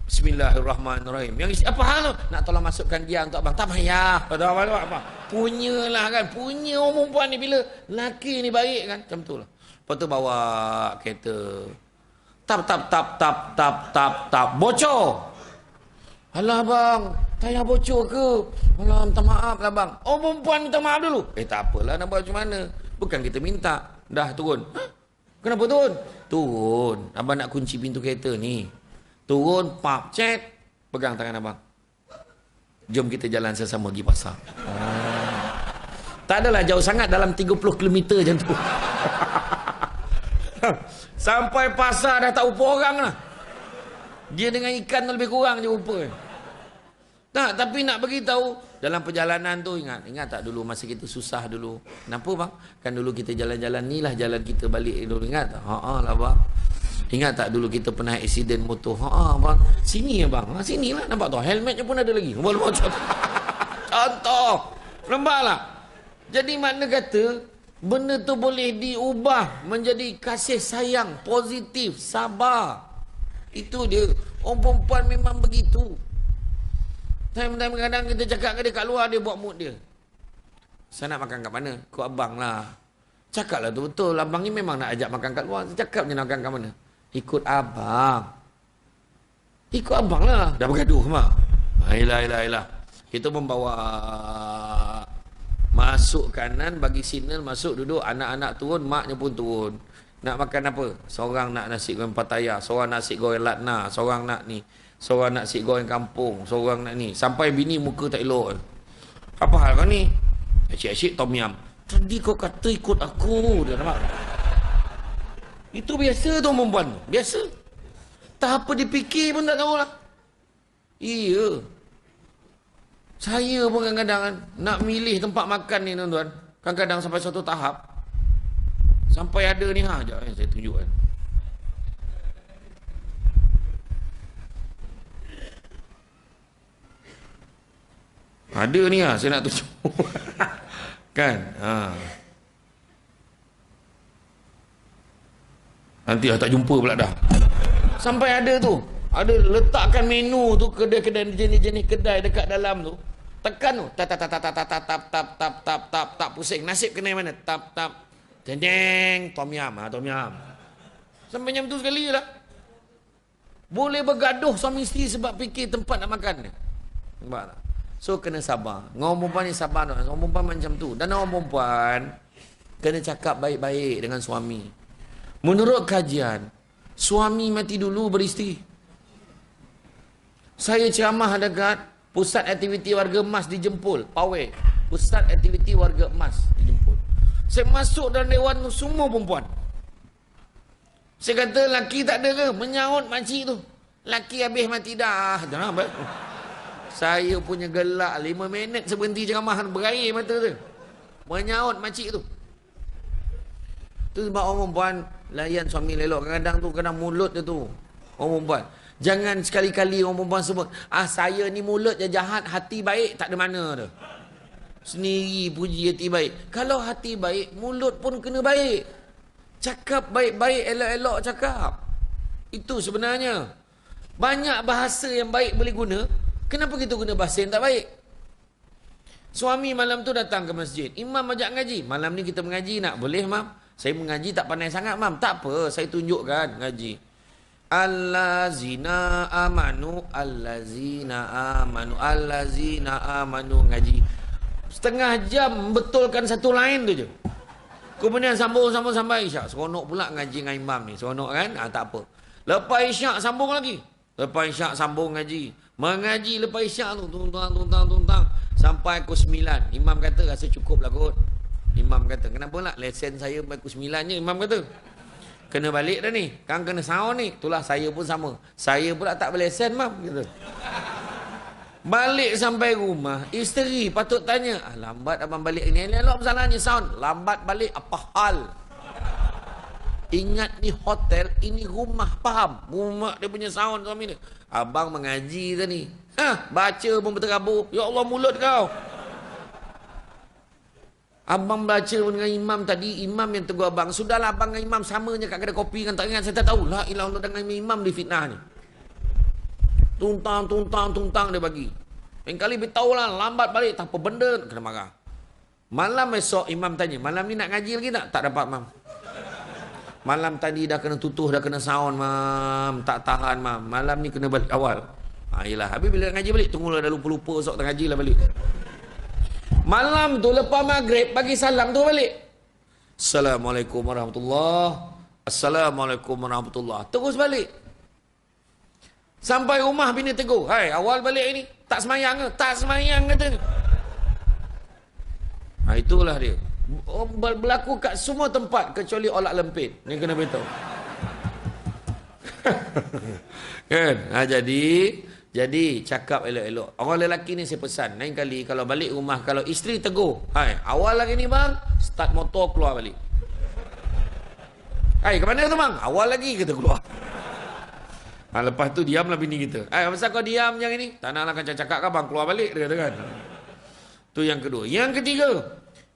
Bismillahirrahmanirrahim. Yang apa hal tu? Nak tolong masukkan dia untuk abang. Tak payah. Apa? Punyalah kan. Punya orang perempuan ni bila laki ni baik kan. Macam tu lah. Lepas tu bawa kereta. Tap. Bocor. Alah bang. Tayar bocor ke? Alah, minta maaf lah bang. Orang perempuan minta maaf dulu. Tak apalah nak buat macam mana. Bukan kita minta. Dah turun. Kenapa turun? Turun. Abang nak kunci pintu kereta ni. Turun, pap, chat, pegang tangan abang. Jom kita jalan sesama pergi pasar. Tak adalah jauh sangat, dalam 30 km macam tu. Sampai pasar dah tak rupa orang lah. Dia dengan ikan lebih kurang je rupa. Tak, tapi nak beritahu, dalam perjalanan tu ingat tak dulu masa kita susah dulu. Kenapa bang? Kan dulu kita jalan-jalan ni lah jalan kita balik dulu, ingat tak? Lah bang. Ingat tak dulu kita pernah aksiden motor? Bang. Sini ya bang. Sini lah. Nampak tu? Helmetnya pun ada lagi. Contoh. Nampaklah. Jadi makna kata, benda tu boleh diubah menjadi kasih sayang, positif, sabar. Itu dia. Orang perempuan memang begitu. Time-time kadang kita cakap ke dia kat luar, dia buat mood dia. Saya nak makan kat mana? Kau abang lah. Cakaplah tu betul. Abang ni memang nak ajak makan kat luar. Cakap je nak makan kat mana? Ikut abang. Ikut abang lah. Dah bergaduh mak. Yelah. Kita membawa Masuk kanan, bagi signal, masuk duduk, anak-anak turun, maknya pun turun. Nak makan apa? Seorang nak nasi goreng Pattaya, seorang nasi goreng Latna, seorang nak ni, seorang nak nasi goreng kampung, seorang nak ni. Sampai bini muka tak elok. Apa hal kau ni? Asyik-asyik tom yum. Tadi kau kata ikut aku, dia nampak. Itu biasa tu perempuan tu. Biasa. Tak apa dipikir pun tak tahulah. Iya. Saya pun kadang-kadang kan, nak milih tempat makan ni tuan-tuan. Kadang-kadang sampai suatu tahap. Sampai ada ni, sekejap saya tunjukkan. Ada ni saya nak tunjuk. Kan? Nanti tak jumpa pula dah. Sampai ada tu. Ada letakkan menu tu, kedai-kedai jenis-jenis kedai dekat dalam tu. Tekan tu, tap pusing. Nasib kena mana? Tap deng tom yum, tom yum. Sampai jam tu sekali je lah. Boleh bergaduh suami isteri sebab fikir tempat nak makan. Nampak tak? So kena sabar. Orang perempuan ni sabar tak? Orang perempuan macam tu. Dan orang perempuan kena cakap baik-baik dengan suami. Menurut kajian, suami mati dulu beristeri. Saya ceramah dekat Pusat Aktiviti Warga Emas di Jempol, Pawai. Pusat Aktiviti Warga Emas di Jempol. Saya masuk dalam dewan tu semua perempuan. Saya kata, laki tak ada ke? Menyaut makcik tu. Laki habis mati dah. Jangan. Saya punya gelak 5 minit seberhenti ceramah, berair mata tu. Menyaut makcik tu. Tu sebab orang perempuan layan suami lelok. Kadang-kadang tu, kadang mulut dia tu. Orang perempuan. Jangan sekali-kali orang perempuan sebut, saya ni mulut je jahat, hati baik, tak ada mana dah. Sendiri puji hati baik. Kalau hati baik, mulut pun kena baik. Cakap baik-baik, elok-elok cakap. Itu sebenarnya. Banyak bahasa yang baik boleh guna. Kenapa kita guna bahasa yang tak baik? Suami malam tu datang ke masjid. Imam ajak ngaji. Malam ni kita mengaji nak? Boleh, mam? Saya mengaji tak pandai sangat, mam. Tak apa, saya tunjukkan ngaji. Allazina amanu, allazina amanu, allazina amanu, ngaji. Setengah jam betulkan satu lain tu je. Kemudian sambung sampai isyak. Seronok pula ngaji dengan imam ni. Seronok kan? Tak apa. Lepas isyak sambung lagi. Lepas isyak sambung ngaji. Mengaji lepas isyak tu. Tuntang. Sampai pukul 9. Imam kata rasa cukup lah kot. Imam kata, kenapa lah? Lesen saya sampai pukul 9 je. Imam kata, kena balik dah ni. Kan kena sound ni. Itulah saya pun sama. Saya pula tak berlesen, mam. Gitu. Balik sampai rumah. Isteri patut tanya. Lambat abang balik ni. Elok masalahnya sound. Lambat balik. Apa hal? Ingat ni hotel. Ini rumah. Faham? Rumah dia punya sound suami ni. Abang mengaji tadi. Baca pun berterabur. Ya Allah, mulut kau. Abang baca dengan imam tadi, imam yang tegur abang. Sudahlah abang dengan imam samanya kat kedai kopi kan, tak ingat, saya tak tahu. La ilah Allah, dengan imam di fitnah ni. Tuntang dia bagi. Yang kali beritahu lah, lambat balik, tak apa benda, kena marah. Malam esok imam tanya, malam ni nak ngaji lagi tak? Tak dapat, mam. Malam tadi dah kena tutuh, dah kena sound, mam. Tak tahan, mam. Malam ni kena balik awal. Yelah, habis bila ngaji balik, tunggulah dah lupa-lupa, esok tak ngaji lah balik. Malam tu lepas maghrib bagi salam tu balik. Assalamualaikum warahmatullahi. Assalamualaikum warahmatullahi. Terus balik. Sampai rumah bini tegur. Hai, awal balik ni tak semayang ke? Tak semayang kata. Itulah dia. Berlaku kat semua tempat kecuali Olak Lempit. Ni kena beritahu. Kan? Jadi cakap elok-elok. Orang lelaki ni saya pesan, lain kali kalau balik rumah, kalau isteri tegur, hai, awal lagi ni bang, start motor keluar balik. Hai, ke mana tu bang? Awal lagi kita keluar. Lepas tu diamlah bini kita. Hai, masa kau diam yang ini? Tak naklah kan cakap kan bang, keluar balik, dia kata kan. Tu yang kedua. Yang ketiga,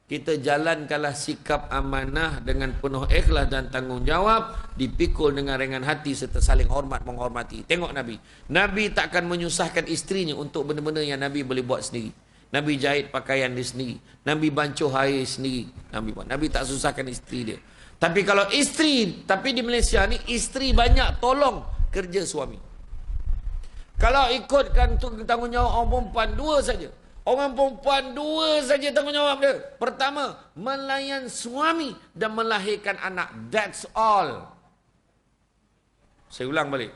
kita jalankanlah sikap amanah dengan penuh ikhlas dan tanggungjawab, dipikul dengan ringan hati serta saling hormat menghormati. Tengok Nabi. Nabi takkan menyusahkan isterinya untuk benda-benda yang Nabi boleh buat sendiri. Nabi jahit pakaian dia sendiri. Nabi bancuh air sendiri. Nabi tak susahkan isteri dia. Tapi kalau isteri, tapi di Malaysia ni isteri banyak tolong kerja suami. Kalau ikutkan tanggungjawab orang perempuan, dua saja. Orang perempuan dua saja tanggungjawab dia. Pertama, melayan suami dan melahirkan anak. That's all. Saya ulang balik.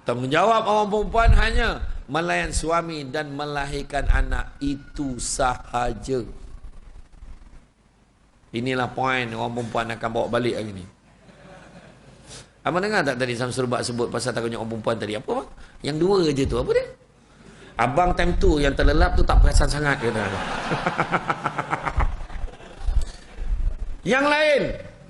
Tanggungjawab orang perempuan hanya melayan suami dan melahirkan anak. Itu sahaja. Inilah poin orang perempuan akan bawa balik hari ni. Abang dengar tak tadi Samsul Bak sebut pasal tanggungjawab orang perempuan tadi? Apa bang? Yang dua je tu. Apa dia? Abang time tu yang terlelap tu tak perasan sangat. Kata. Yang lain,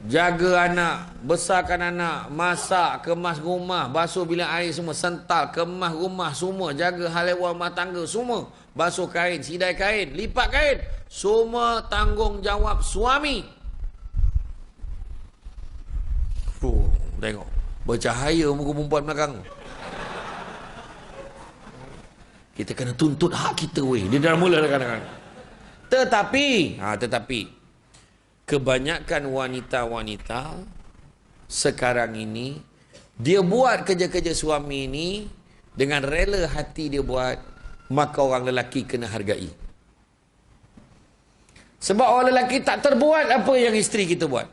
jaga anak, besarkan anak, masak, kemas rumah, basuh bilik air semua, sental, kemas rumah semua, jaga hal ehwal rumah tangga semua, basuh kain, sidai kain, lipat kain, semua tanggungjawab suami. Tengok, bercahaya muka perempuan belakang. Kita kena tuntut hak kita weh. Dia dah mula kadang-kadang. Tetapi kebanyakan wanita-wanita sekarang ini dia buat kerja-kerja suami ini dengan rela hati dia buat, maka orang lelaki kena hargai. Sebab orang lelaki tak terbuat apa yang isteri kita buat.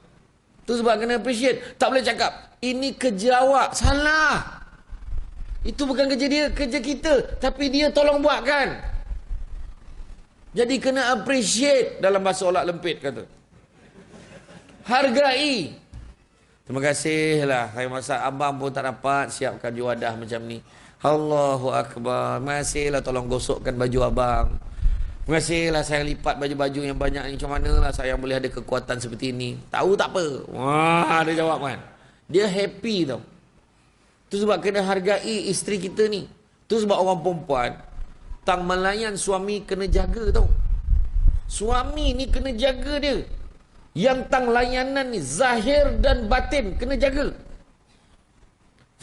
Tu sebab kena appreciate. Tak boleh cakap ini kerja awak. Salah. Itu bukan kerja dia, kerja kita. Tapi dia tolong buatkan. Jadi kena appreciate dalam bahasa Olak Lempit kata. Hargai. Terima kasih lah. Hari masa abang pun tak dapat siapkan juadah macam ni. Allahu Akbar. Terima kasih lah tolong gosokkan baju abang. Terima kasih lah saya lipat baju-baju yang banyak ni. Macam mana lah saya boleh ada kekuatan seperti ini. Tahu tak apa. Wah, dia jawab kan. Dia happy tau. Itu sebab kena hargai isteri kita ni. Itu sebab orang perempuan tang melayan suami kena jaga tau. Suami ni kena jaga dia. Yang tang layanan ni zahir dan batin kena jaga.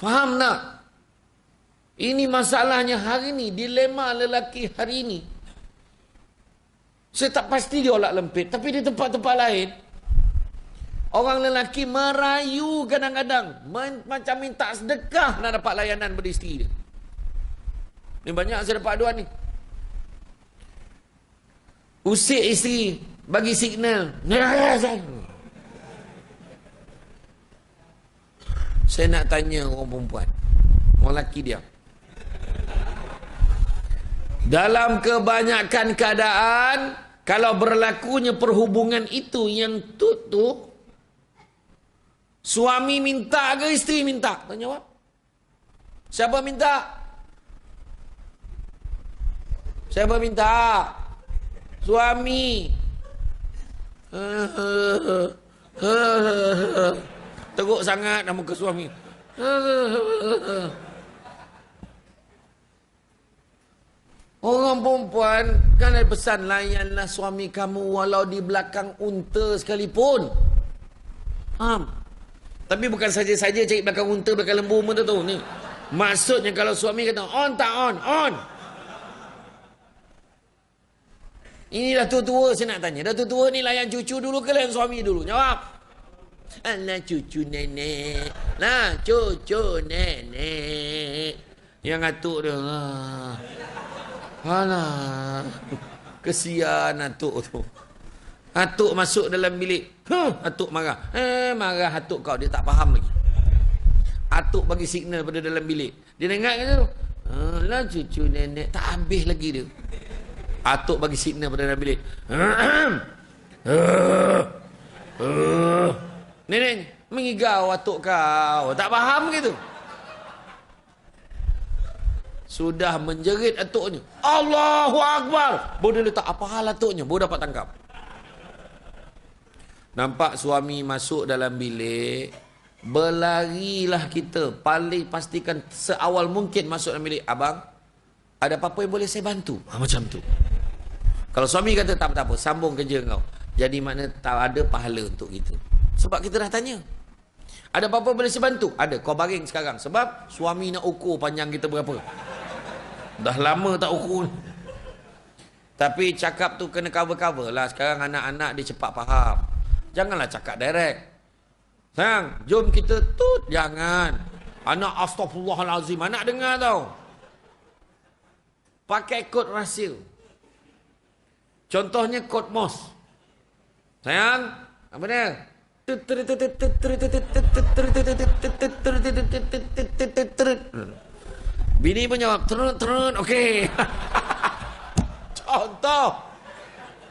Faham tak? Ini masalahnya hari ni, dilema lelaki hari ni. Saya tak pasti dia Olak Lempit, tapi di tempat-tempat lain orang lelaki merayu kadang-kadang. Macam minta sedekah nak dapat layanan pada isteri dia. Ni banyak saya dapat aduan ni. Usik isteri, bagi signal. Saya nak tanya orang perempuan. Orang lelaki dia. Dalam kebanyakan keadaan, kalau berlakunya perhubungan itu yang tu suami minta ke isteri minta? Tanya jawab. Siapa minta? Siapa minta? Suami. Teruk sangat nama ke suami. Orang perempuan kan ada pesan, layanlah suami kamu walau di belakang unta sekalipun. Faham? Tapi bukan saja-saja cari belakang unta, belakang lembu pun tu ni. Maksudnya kalau suami kata on tak on, on. Ini dah tua-tua saya nak tanya. Dah tua-tua ni layan cucu dulu ke layan suami dulu? Jawab. Alah cucu nenek. Lah cucu nenek. Yang atuk dia. Alah. Kesian atuk tu. Atuk masuk dalam bilik. Atuk marah. Marah atuk kau. Dia tak faham lagi. Atuk bagi signal pada dalam bilik. Dia dengar kan tu. Alah cucu nenek. Tak habis lagi dia. Atuk bagi signal pada dalam bilik. Nenek mengigau atuk kau. Tak faham gitu. Sudah menjerit atuknya. Allahu Akbar. Baru dia letak apa hal atuknya. Baru dapat tangkap. Nampak suami masuk dalam bilik. Berlarilah kita. Paling pastikan seawal mungkin masuk dalam bilik. Abang, ada apa-apa yang boleh saya bantu? Macam tu. Kalau suami kata tak apa-apa, sambung kerja kau. Jadi makna tak ada pahala untuk kita. Sebab kita dah tanya. Ada apa-apa boleh saya bantu? Ada, kau baring sekarang. Sebab suami nak ukur panjang kita berapa. Dah lama tak ukur. Tapi cakap tu kena cover-cover lah. Sekarang anak-anak dia cepat faham. Janganlah cakap direct. Sayang, jom kita tut. Jangan. Anak astagfirullahalazim. Anak dengar tau. pakai kod rahsia. Contohnya kod MOS. Sayang, apa dia? Bini pun jawab, turun, okey.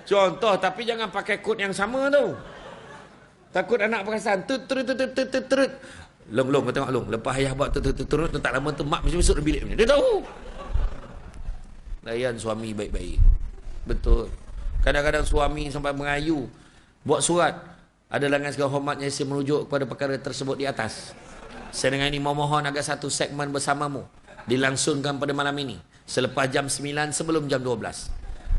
Contoh, tapi jangan pakai kod yang sama tu. Takut anak perasan. Long, kau tengok long. Lepas ayah buat turun, tak lama tu mak mesti masuk dalam bilik dia. Dia tahu. Layan suami baik-baik. Betul. Kadang-kadang suami sampai mengayu. Buat surat. Ada dengan segala hormatnya saya merujuk kepada perkara tersebut di atas. Saya dengan ini memohon agar satu segmen bersamamu dilangsungkan pada malam ini. Selepas jam 9 sebelum jam 12.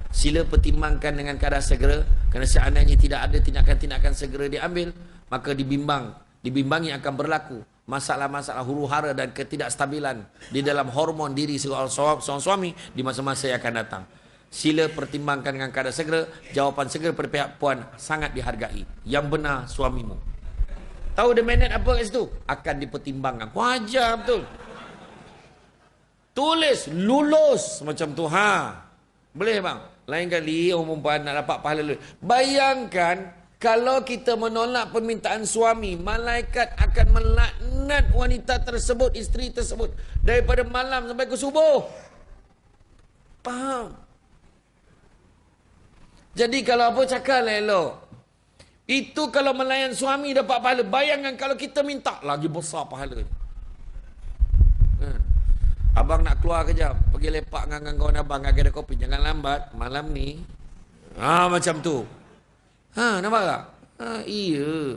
Sila pertimbangkan dengan keadaan segera. Kerana seandainya tidak ada tindakan-tindakan segera diambil, maka dibimbangi akan berlaku masalah-masalah huru-hara dan ketidakstabilan di dalam hormon diri seorang suami di masa-masa yang akan datang. Sila pertimbangkan dengan keadaan segera. Jawapan segera pada pihak puan sangat dihargai. Yang benar suamimu. Tahu dia manage apa kat situ? Akan dipertimbangkan. Wajar betul. Tulis lulus macam tu. Boleh bang? Lain kali orang perempuan nak dapat pahala lulus. Bayangkan kalau kita menolak permintaan suami, malaikat akan melaknat wanita tersebut, isteri tersebut daripada malam sampai ke subuh. Faham? Jadi kalau apa cakaplah elok. Itu kalau melayan suami dapat pahala. Bayangkan kalau kita minta, lagi besar pahala. Abang nak keluar kejap, pergi lepak dengan kawan abang, agak ada kopi, jangan lambat malam ni. Macam tu. Nampak tak? Iya.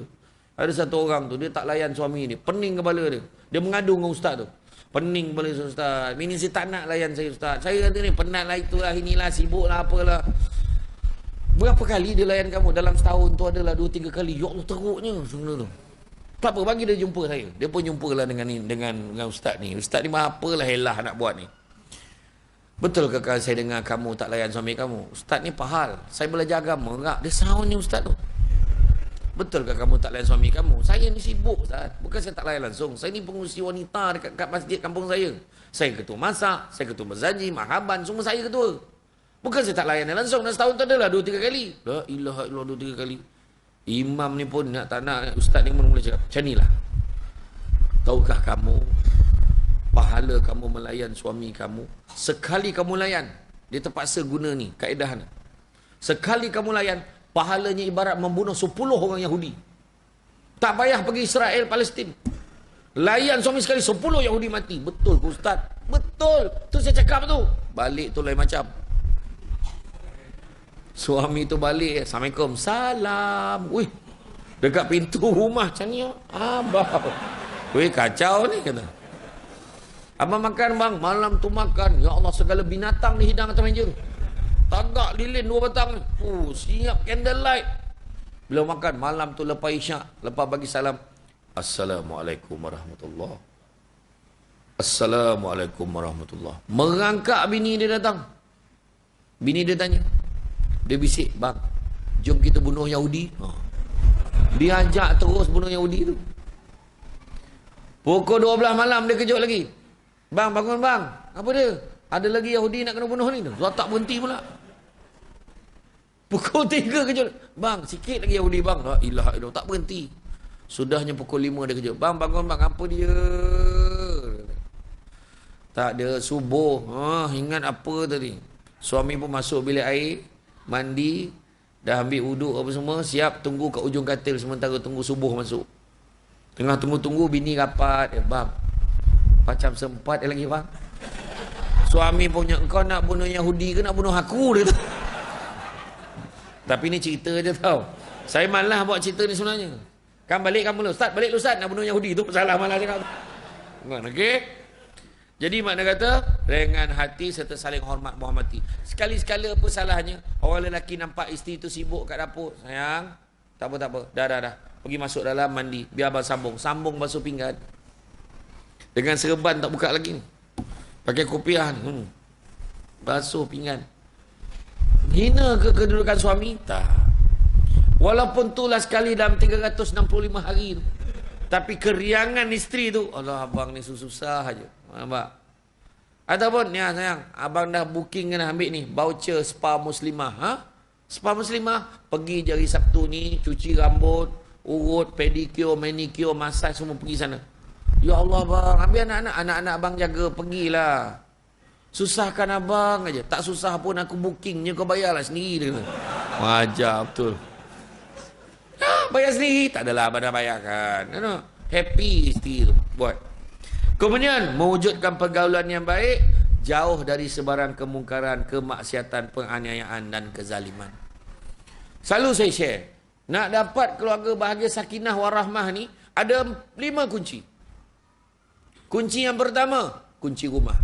Ada satu orang tu, dia tak layan suami ni, pening kepala dia. Dia mengadu dengan ustaz tu. Pening kepala ustaz. Bini saya tak nak layan saya ustaz. Saya kata ni penat lah, itulah, inilah, sibuk lah, apalah. Berapa kali dia layan kamu? Dalam setahun tu adalah 2-3 kali. Ya Allah, teruknya sebenarnya tu. Tak apa, bagi dia jumpa saya. Dia pun jumpalah dengan ustaz ni. Ustaz ni apalah helah nak buat ni. Betul ke kalau saya dengar kamu tak layan suami kamu? Ustaz ni pahal. Saya belajar agama enggak? Dia sound ni ustaz tu. Betul ke kamu tak layan suami kamu? Saya ni sibuk ustaz. Bukan saya tak layan langsung. Saya ni pengurusi wanita dekat masjid kampung saya. Saya ketua masak, saya ketua berzaji, mahaban, semua saya ketua. Bukan saya tak layan langsung. Dan setahun tu adalah 2-3 kali. La ilaha illallah, 2-3 kali. Imam ni pun tak nak, ustaz ni pun mula cakap macam ni lah. Tahukah kamu, pahala kamu melayan suami kamu, sekali kamu layan, dia terpaksa guna ni kaedah ni. Sekali kamu layan, pahalanya ibarat membunuh 10 orang Yahudi. Tak payah pergi Israel, Palestin. Layan suami sekali, 10 Yahudi mati. Betul ke ustaz? Betul. Tu saya cakap tu. Balik tu lain macam. Suami tu balik, Assalamualaikum. Salam. Wih, dekat pintu rumah macam ni. Abang. Wih, kacau ni kata. Abang makan bang, malam tu makan. Ya Allah, segala binatang dihidang atas meja. Tagak lilin 2 batang. Siap candlelight. Bila makan, malam tu lepas isyak, lepas bagi salam. Assalamualaikum warahmatullahi. Assalamualaikum warahmatullahi. Merangkak bini dia datang. Bini dia tanya. Dia bisik, bang, jom kita bunuh Yahudi. Dia ajak terus bunuh Yahudi tu. Pukul 12 malam dia kejut lagi. Bang, bangun bang. Apa dia? Ada lagi Yahudi nak kena bunuh ni. Dia tak berhenti pula. Pukul 3 kejut. Bang, sikit lagi Yahudi bang. La ilaha illallah, tak berhenti. Sudahnya pukul 5 dia kejut. Bang, bangun bang. Apa dia? Tak ada, subuh. Ingat apa tadi? Suami pun masuk bilik air, mandi, dah ambil wuduk apa semua, siap tunggu kat ujung katil sementara tunggu subuh masuk. Tengah tunggu-tunggu bini rapat, bang, macam sempat lagi bang. Suami punya, engkau nak bunuh Yahudi ke nak bunuh aku? Dia tu. Tapi ni cerita je tau. Saya malah buat cerita ni sebenarnya. Kan balik kamu lu, Ustaz, balik lu Ustaz, nak bunuh Yahudi tu salah malah cakap. Okey. Jadi makna kata, dengan hati serta saling hormat menghormati. Sekali-sekala apa salahnya, orang lelaki nampak isteri tu sibuk kat dapur. Sayang, tak apa. Dah. Pergi masuk dalam mandi. Biar abang sambung. Sambung basuh pinggan. Dengan serban tak buka lagi ni. Pakai kopiah ni. Basuh pinggan. Hina ke kedudukan suami? Tak. Walaupun itulah sekali dalam 365 hari tu. Tapi keriangan isteri tu, Allah abang ni susah aja. Nampak? Ataupun, ya sayang, abang dah booking kena ambil ni, voucher spa muslimah. Ha? Spa muslimah, pergi hari Sabtu ni, cuci rambut, urut, pedicure, manicure, massage, semua pergi sana. Ya Allah bang, ambil anak-anak abang jaga, pergilah. Susahkan abang aja. Tak susah pun aku bookingnya, kau bayarlah sendiri. Dia kata. Wajar betul. Ya, bayar sendiri. Tak adalah abang dah bayarkan. Happy still buat. Kemudian, mewujudkan pergaulan yang baik, jauh dari sebarang kemungkaran, kemaksiatan, penganiayaan dan kezaliman. Selalu saya share, nak dapat keluarga bahagia sakinah warahmah ni, ada 5 kunci. Kunci yang pertama, kunci rumah.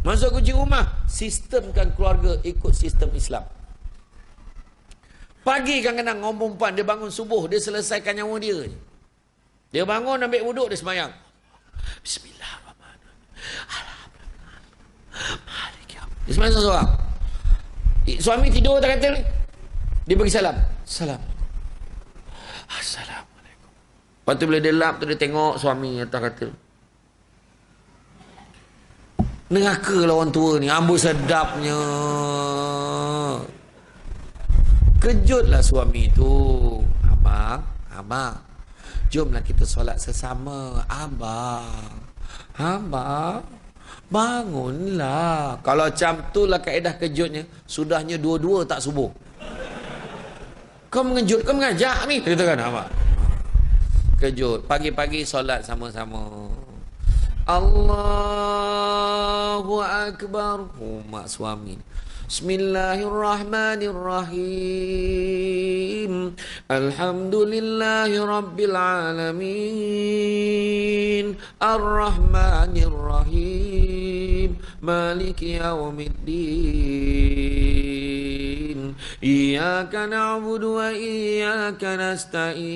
Masuk kunci rumah, sistemkan keluarga ikut sistem Islam. Pagi kadang-kadang orang perempuan, dia bangun subuh, dia selesaikan nyawa dia. Dia bangun, ambil wuduk, dia semayang. Bismillahirrahmanirrahim. Alhamdulillah. Dia semayang seorang. Suami tidur tak kata, dia bagi salam. Assalamualaikum. Lepas tu bila dia lap tu, dia tengok suami atas katil. Neraka lah orang tua ni, ambul sedapnya. Kejutlah suami tu. Abang, jomlah kita solat sesama. Abang, bangunlah. Kalau macam tu lah kaedah kejutnya, sudahnya dua-dua tak subuh. Kau mengejut, kau mengajak ni. Kita kan abang. Kejut. Pagi-pagi solat sama-sama. Allahu Akbar. Mak suami. Bismillahirrahmanirrahim. Alhamdulillahi Rabbil Alamin. Ar-Rahmanirrahim. Maliki yaumiddin. Iyyaka na'budu wa iyyaka nasta'in.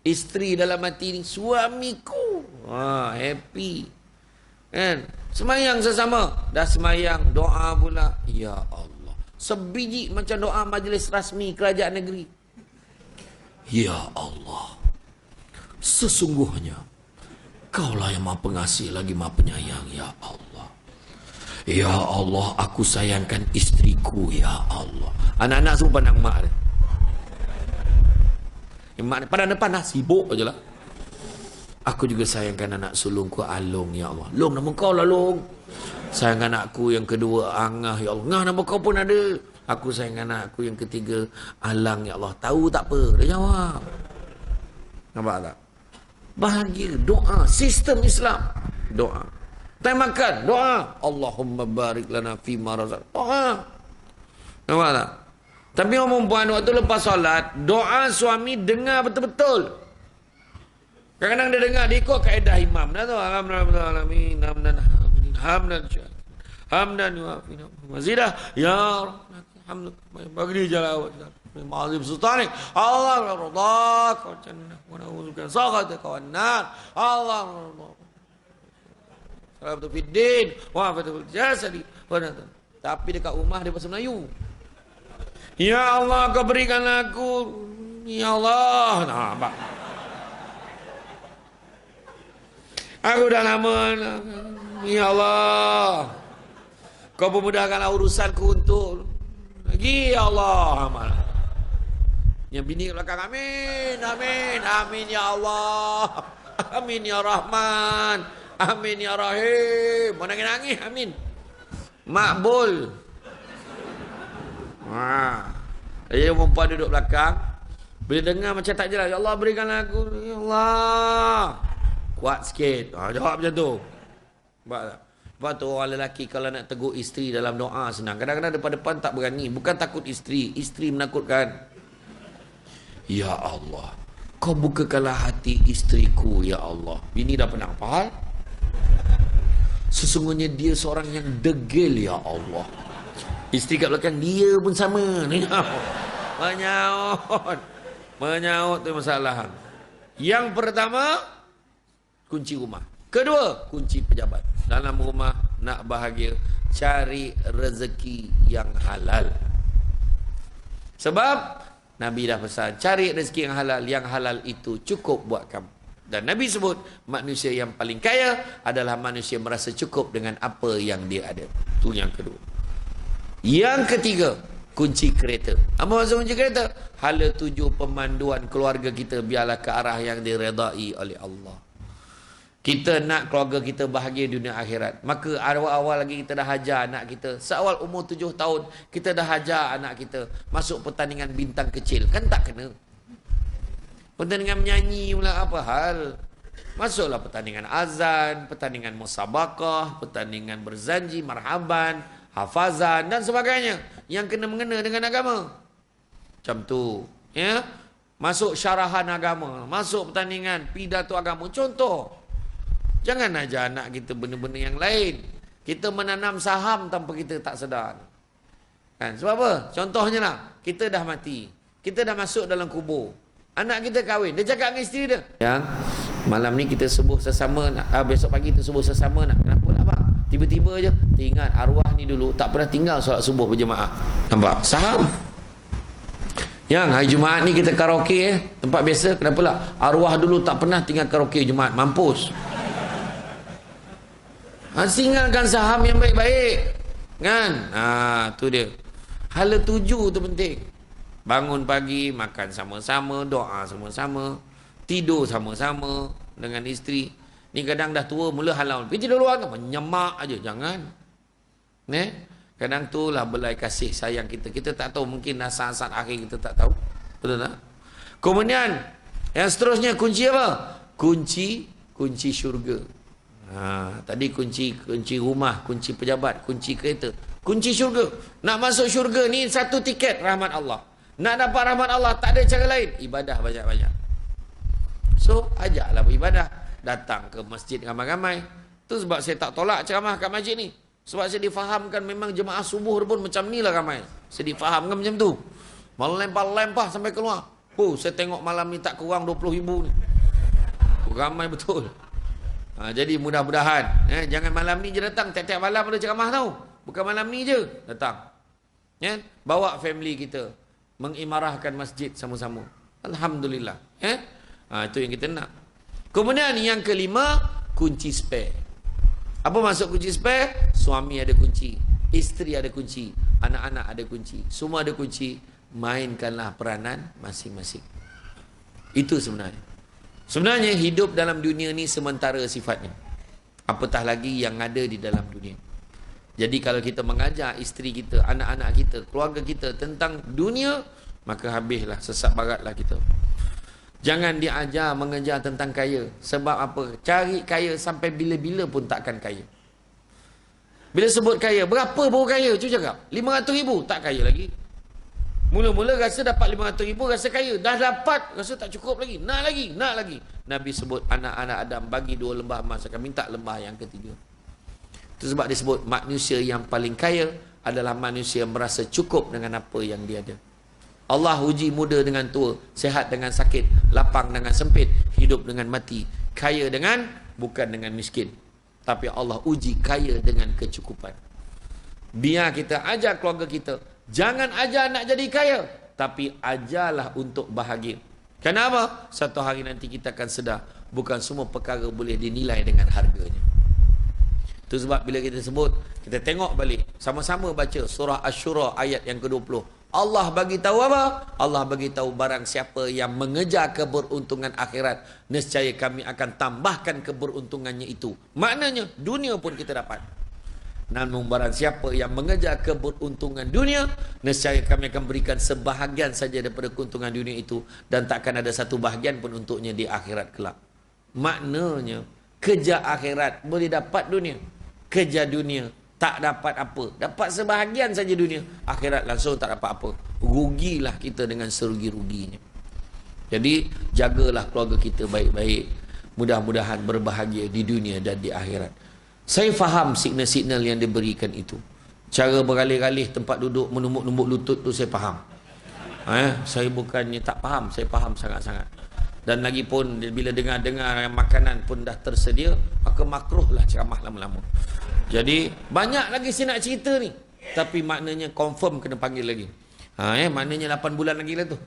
Isteri dalam hati ni, suamiku. Happy. Kan? Semayang sesama. Dah semayang, doa pula. Ya Allah. Sebiji macam doa majlis rasmi kerajaan negeri. Ya Allah. Sesungguhnya Kaulah yang Maha Pengasih lagi Maha Penyayang, ya Allah. Ya Allah, aku sayangkan istriku, ya Allah. Anak-anak semua pandang mak dia. Mak pada depan dah sibuk aje lah. Aku juga sayangkan anak sulungku Alung, ya Allah. Long, nama kau lah Long. Sayang anakku yang kedua Angah, ya Allah. Ngah, nama kau pun ada. Aku sayang anakku yang ketiga Alang, ya Allah. Tahu tak apa? Dia jawab. Nampak tak? Bahagia, doa, sistem Islam. Doa. Time makan, doa. Allahumma barik lana fima razaq. Doa. Nampak tak? Tapi orang perempuan waktu lepas solat, doa suami dengar betul-betul. Kadang-kadang dia dengar, dia ikut kaedah imam. Dah tu, alhamdulillah, hamdan yuafina mazidah, ya Rahman, alhamdulillah, bagi dia jalan. Ma'azim sultanik, Allah radhak wa jannah wa na'udzuka sakhatak wa nar. Allah radhak. Salamatu fid din wa afatul jasadi wa natan. Tapi dekat rumah dia bahasa Melayu. Ya Allah, kau berikan aku, ya Allah. Nampak? Aku dah lama, ya Allah. Kau pemudahkanlah urusanku untuk lagi, ya Allah. Amal. Yang bini kat belakang, amin, amin, amin ya Allah, amin ya Rahman, amin ya Rahim. Mau nangis-nangis, amin. Makbul. Dia perempuan duduk belakang, bila dengar macam tak jelas, ya Allah berikanlah aku, ya Allah. Kuat sikit. Jawab macam tu. Nampak tak? Sebab tu orang lelaki kalau nak tegur isteri dalam doa senang. Kadang-kadang depan-depan tak berani. Bukan takut isteri, isteri menakutkan. Ya Allah, kau bukakanlah hati isteriku, ya Allah. Bini dah pernah faham? Sesungguhnya dia seorang yang degil, ya Allah. Isteri kat belakang, dia pun sama. Menyaut tu masalah. Yang pertama, kunci rumah. Kedua, kunci pejabat. Dalam rumah nak bahagia, cari rezeki yang halal. Sebab Nabi dah pesan, cari rezeki yang halal. Yang halal itu cukup buat kamu. Dan Nabi sebut manusia yang paling kaya adalah manusia merasa cukup dengan apa yang dia ada. Itu yang kedua. Yang ketiga, kunci kereta. Apa maksud kunci kereta? Hala tuju pemanduan keluarga kita biarlah ke arah yang diredai oleh Allah. Kita nak keluarga kita bahagia dunia akhirat. Maka awal-awal lagi kita dah hajar anak kita. Seawal umur 7 tahun, kita dah hajar anak kita masuk pertandingan bintang kecil. Kan tak kena. Pertandingan menyanyi pula apa hal. Masuklah pertandingan azan, pertandingan musabakah, pertandingan berzanji, marhaban, hafazan dan sebagainya. Yang kena mengena dengan agama. Macam tu. Ya? Masuk syarahan agama. Masuk pertandingan pidato agama. Contoh. Jangan ajar anak kita benda-benda yang lain. Kita menanam saham tanpa kita tak sedar. Kan? Sebab apa? Contohnya lah. Kita dah mati. Kita dah masuk dalam kubur. Anak kita kahwin. Dia cakap dengan isteri dia. Yang malam ni kita subuh sesama nak. Besok pagi kita subuh sesama nak. Kenapa nak bang? Tiba-tiba je. Ingat arwah ni dulu tak pernah tinggal solat subuh berjemaah. Nampak? Saham. Yang hari Jumaat ni kita karaoke tempat biasa. Kenapa lah? Arwah dulu tak pernah tinggal karaoke Jumaat. Mampus. Tinggalkan saham yang baik-baik. Kan? Tu dia. Hala tuju tu penting. Bangun pagi, makan sama-sama, doa sama-sama, tidur sama-sama dengan isteri. Ni kadang dah tua, mula halau. Pergi tidur luar kan? Menyemak aja. Jangan. Kadang tu lah belai kasih sayang kita. Kita tak tahu. Mungkin dah saat-saat akhir kita tak tahu. Betul tak? Kemudian, yang seterusnya kunci apa? Kunci syurga. Tadi kunci rumah, kunci pejabat, kunci kereta, kunci syurga. Nak masuk syurga ni satu tiket rahmat Allah. Nak dapat rahmat Allah tak ada cara lain, ibadah banyak-banyak. So ajaklah beribadah, datang ke masjid ramai-ramai. Tu sebab saya tak tolak ceramah kat masjid ni. Sebab saya difahamkan memang jemaah subuh pun macam ni lah ramai. Saya difahamkan macam tu. Malah lempar-lempar sampai keluar. Saya tengok malam ni tak kurang 20,000 ni. Ramai betul. Jadi mudah-mudahan jangan malam ni je datang. Tiap-tiap malam ada ceramah tau. Bukan malam ni je datang. Bawa family kita mengimarahkan masjid sama-sama. Alhamdulillah. Itu yang kita nak. Kemudian yang kelima, kunci spare. Apa maksud kunci spare? Suami ada kunci, isteri ada kunci, anak-anak ada kunci, semua ada kunci. Mainkanlah peranan masing-masing. Itu sebenarnya hidup dalam dunia ni sementara sifatnya. Apatah lagi yang ada di dalam dunia. Jadi kalau kita mengajar isteri kita, anak-anak kita, keluarga kita tentang dunia, maka habislah, sesat baratlah kita. Jangan diajar mengejar tentang kaya. Sebab apa? Cari kaya sampai bila-bila pun takkan kaya. Bila sebut kaya, berapa baru kaya? Cuba cakap. 500,000 tak kaya lagi. Mula-mula rasa dapat 500,000 rasa kaya. Dah dapat rasa tak cukup lagi. Nak lagi. Nabi sebut anak-anak Adam bagi 2 lembah emas, akan minta lembah yang ketiga. Itu sebab disebut manusia yang paling kaya adalah manusia yang merasa cukup dengan apa yang dia ada. Allah uji muda dengan tua, sehat dengan sakit, lapang dengan sempit, hidup dengan mati, kaya dengan bukan dengan miskin. Tapi Allah uji kaya dengan kecukupan. Biar kita ajar keluarga kita, jangan ajar nak jadi kaya, tapi ajarlah untuk bahagia. Kenapa? Satu hari nanti kita akan sedar, bukan semua perkara boleh dinilai dengan harganya. Itu sebab bila kita sebut, kita tengok balik, sama-sama baca surah Asy-Syura ayat yang ke-20. Allah bagi tahu apa? Allah bagi tahu barang siapa yang mengejar keberuntungan akhirat, nescaya kami akan tambahkan keberuntungannya itu. Maknanya dunia pun kita dapat. Namun barang siapa yang mengejar keberuntungan dunia, nescaya kami akan berikan sebahagian saja daripada keuntungan dunia itu, dan takkan ada satu bahagian pun untuknya di akhirat kelak. Maknanya kejar akhirat boleh dapat dunia, kejar dunia tak dapat apa, dapat sebahagian saja dunia, akhirat langsung tak dapat apa. Rugilah kita dengan serugi-ruginya. Jadi jagalah keluarga kita baik-baik, mudah-mudahan berbahagia di dunia dan di akhirat. Saya faham signal-signal yang diberikan itu. Cara beralih-alih tempat duduk, menumbuk-numbuk lutut tu saya faham. Saya bukannya tak faham, saya faham sangat-sangat. Dan lagi pun bila dengar-dengar makanan pun dah tersedia, maka makruhlah ceramah lama-lama. Jadi banyak lagi saya nak cerita ni, tapi maknanya confirm kena panggil lagi. Maknanya 8 bulan lagi lah tu.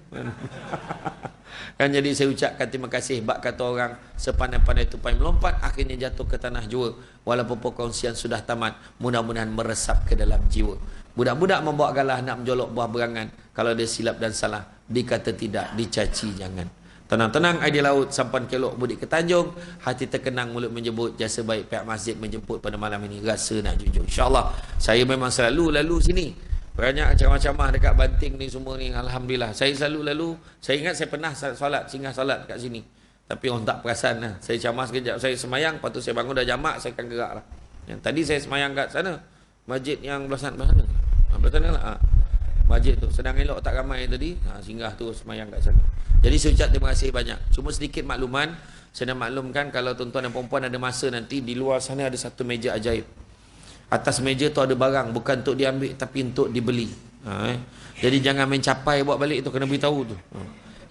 Kan jadi saya ucapkan terima kasih. Bak kata orang sepandai-pandai tupai melompat, akhirnya jatuh ke tanah jua. Walaupun perkongsian sudah tamat, mudah-mudahan meresap ke dalam jiwa. Budak-budak membawa galah nak menjolok buah berangan. Kalau dia silap dan salah, dikata tidak, dicaci jangan. Tenang-tenang air di laut, sampan kelok mudik ke Tanjung. Hati terkenang mulut menyebut, jasa baik pihak masjid menjemput pada malam ini. Rasa nak junjung. InsyaAllah, saya memang selalu lalu sini. Banyak ceramah-ceramah dekat Banting ni semua ni. Alhamdulillah. Saya selalu lalu. Saya ingat saya pernah solat, singgah solat kat sini. Tapi orang tak perasan lah. Saya ceramah sekejap, saya semayang. Lepas tu saya bangun dah jamak, saya akan gerak lah. Yang tadi saya semayang kat sana. Masjid yang belah sana. Belah sana lah. Masjid tu. Sedang elok tak ramai tadi. Singgah tu semayang kat sana. Jadi saya ucap terima kasih banyak. Cuma sedikit makluman. Saya nak maklumkan kalau tuan-tuan dan perempuan ada masa nanti, di luar sana ada satu meja ajaib. Atas meja tu ada barang, bukan untuk diambil tapi untuk dibeli. Jadi jangan mencapai buat balik tu, kena beritahu tu.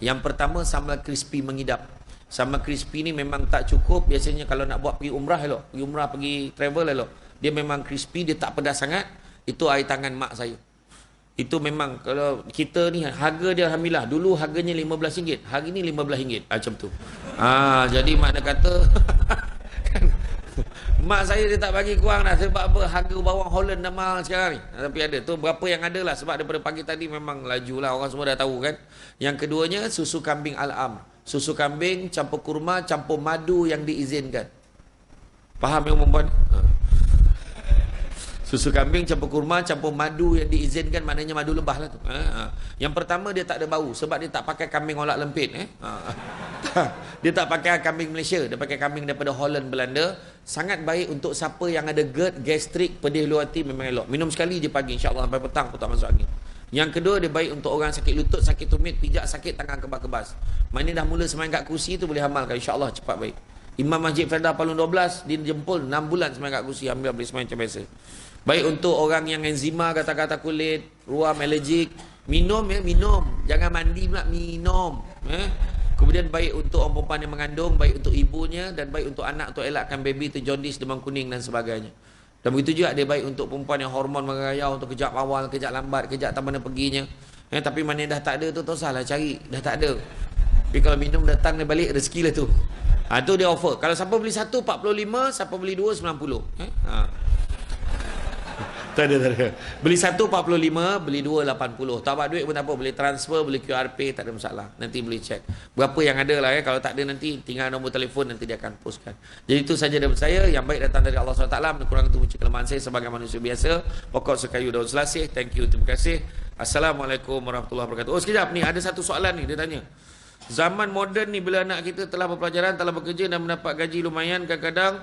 Yang pertama, sambal crispy mengidap. Sambal crispy ni memang tak cukup. Biasanya kalau nak buat pergi umrah elok, pergi umrah, pergi travel elok. Dia memang crispy, dia tak pedas sangat. Itu air tangan mak saya. Itu memang kalau kita ni harga dia alhamdulillah. Dulu harganya RM15, hari ni RM15. Macam tu. Jadi makna kata kan, mak saya dia tak bagi kurang dah. Sebab apa? Harga bawang Holland dah mahal sekarang ni. Tapi ada tu berapa yang ada lah. Sebab daripada pagi tadi memang laju lah. Orang semua dah tahu kan. Yang keduanya susu kambing Al-Am. Susu kambing campur kurma, campur madu yang diizinkan. Faham yang perempuan? Susu kambing campur kurma, campur madu yang diizinkan, maknanya madu lebah lah tu. Yang pertama dia tak ada bau sebab dia tak pakai kambing olak lempit. Dia tak pakai kambing Malaysia, dia pakai kambing daripada Holland, Belanda. Sangat baik untuk siapa yang ada GERD, gastrik, pedih luar hati, memang elok. Minum sekali je pagi, insyaAllah sampai petang pun tak masuk angin. Yang kedua, dia baik untuk orang sakit lutut, sakit tumit, pijak sakit, tangan kebas-kebas. Mana dah mula semayang kat kursi tu boleh amalkan, insyaAllah cepat baik. Imam Masjid Fardah Palun 12, dia jempol 6 bulan semayang kat kursi, alhamdulillah boleh semayang macam biasa. Baik untuk orang yang enzima, kata-kata kulit, ruam, alergik, minum ya, minum. Jangan mandi pula, minum. Kemudian baik untuk orang perempuan yang mengandung, baik untuk ibunya dan baik untuk anak, untuk elakkan baby tu jaundice, demam kuning dan sebagainya. Dan begitu juga dia baik untuk perempuan yang hormon merayau, untuk kejap awal, kejap lambat, kejap tak mana perginya. Tapi mana dah tak ada tu, tak usahlah cari, dah tak ada. Tapi kalau minum datang dia balik, rezeki lah tu. Tu dia offer. Kalau siapa beli satu 45, siapa beli dua 90. Tak ada. Beli satu 45, beli dua 80. Tak buat duit pun tak apa, boleh transfer, boleh QR Pay, tak ada masalah. Nanti boleh check berapa yang ada lah ya. Kalau tak ada nanti tinggal nombor telefon, nanti dia akan postkan. Jadi itu saja daripada saya. Yang baik datang dari Allah SWT. Kurang itu muncul kelemahan saya sebagai manusia biasa. Pokok sekayu daun selasih. Thank you, terima kasih. Assalamualaikum warahmatullahi wabarakatuh. Sekejap ni ada satu soalan ni, dia tanya. Zaman moden ni bila anak kita telah berpelajaran, telah bekerja dan mendapat gaji lumayan, kadang-kadang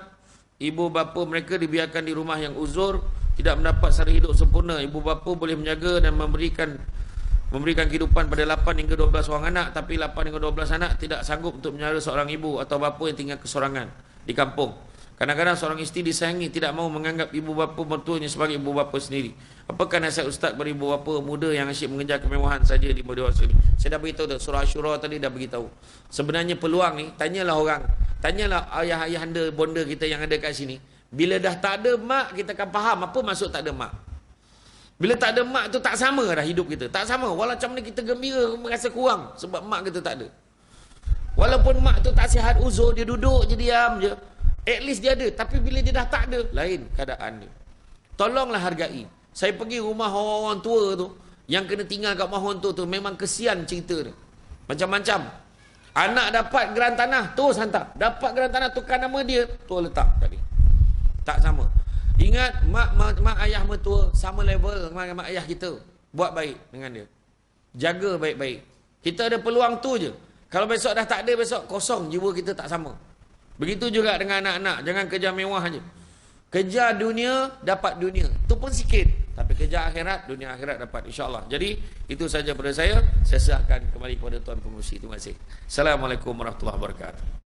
ibu bapa mereka dibiarkan di rumah yang uzur, tidak mendapat sara hidup sempurna. Ibu bapa boleh menjaga dan memberikan kehidupan pada 8 hingga 12 orang anak, tapi 8 hingga 12 anak tidak sanggup untuk menyara seorang ibu atau bapa yang tinggal kesorangan di kampung. Kadang-kadang seorang isteri disayangi, tidak mahu menganggap ibu bapa mertuanya sebagai ibu bapa sendiri. Apakah nasihat ustaz kepada ibu bapa muda yang asyik mengejar kemewahan saja di muda dewasa ini? Saya dah beritahu dah, surah Asyura tadi dah beritahu. Sebenarnya peluang ni, tanyalah ayah-ayah anda, bonda kita yang ada kat sini. Bila dah tak ada mak, kita akan faham apa maksud tak ada mak. Bila tak ada mak tu tak sama dah hidup kita. Tak sama. Walau macam mana kita gembira, merasa kurang sebab mak kita tak ada. Walaupun mak tu tak sihat uzur, dia duduk je, diam je. At least dia ada. Tapi bila dia dah tak ada, lain keadaan dia. Tolonglah hargai. Saya pergi rumah orang tua tu, yang kena tinggal kat rumah orang tua tu, memang kesian cerita dia. Macam-macam. Anak dapat geran tanah, terus hantar. Dapat geran tanah, tukar nama dia, terus letak tadi. Tak sama. Ingat, mak ayah mertua sama level dengan mak ayah kita. Buat baik dengan dia. Jaga baik-baik. Kita ada peluang tu je. Kalau besok dah tak ada, besok kosong, jiwa kita tak sama. Begitu juga dengan anak-anak. Jangan kejar mewah je. Kejar dunia, dapat dunia. Itu pun sikit. Tapi kejar akhirat, dunia akhirat dapat. InsyaAllah. Jadi, itu saja pada saya. Saya serahkan kembali kepada Tuan Pengerusi. Terima kasih. Assalamualaikum warahmatullahi wabarakatuh.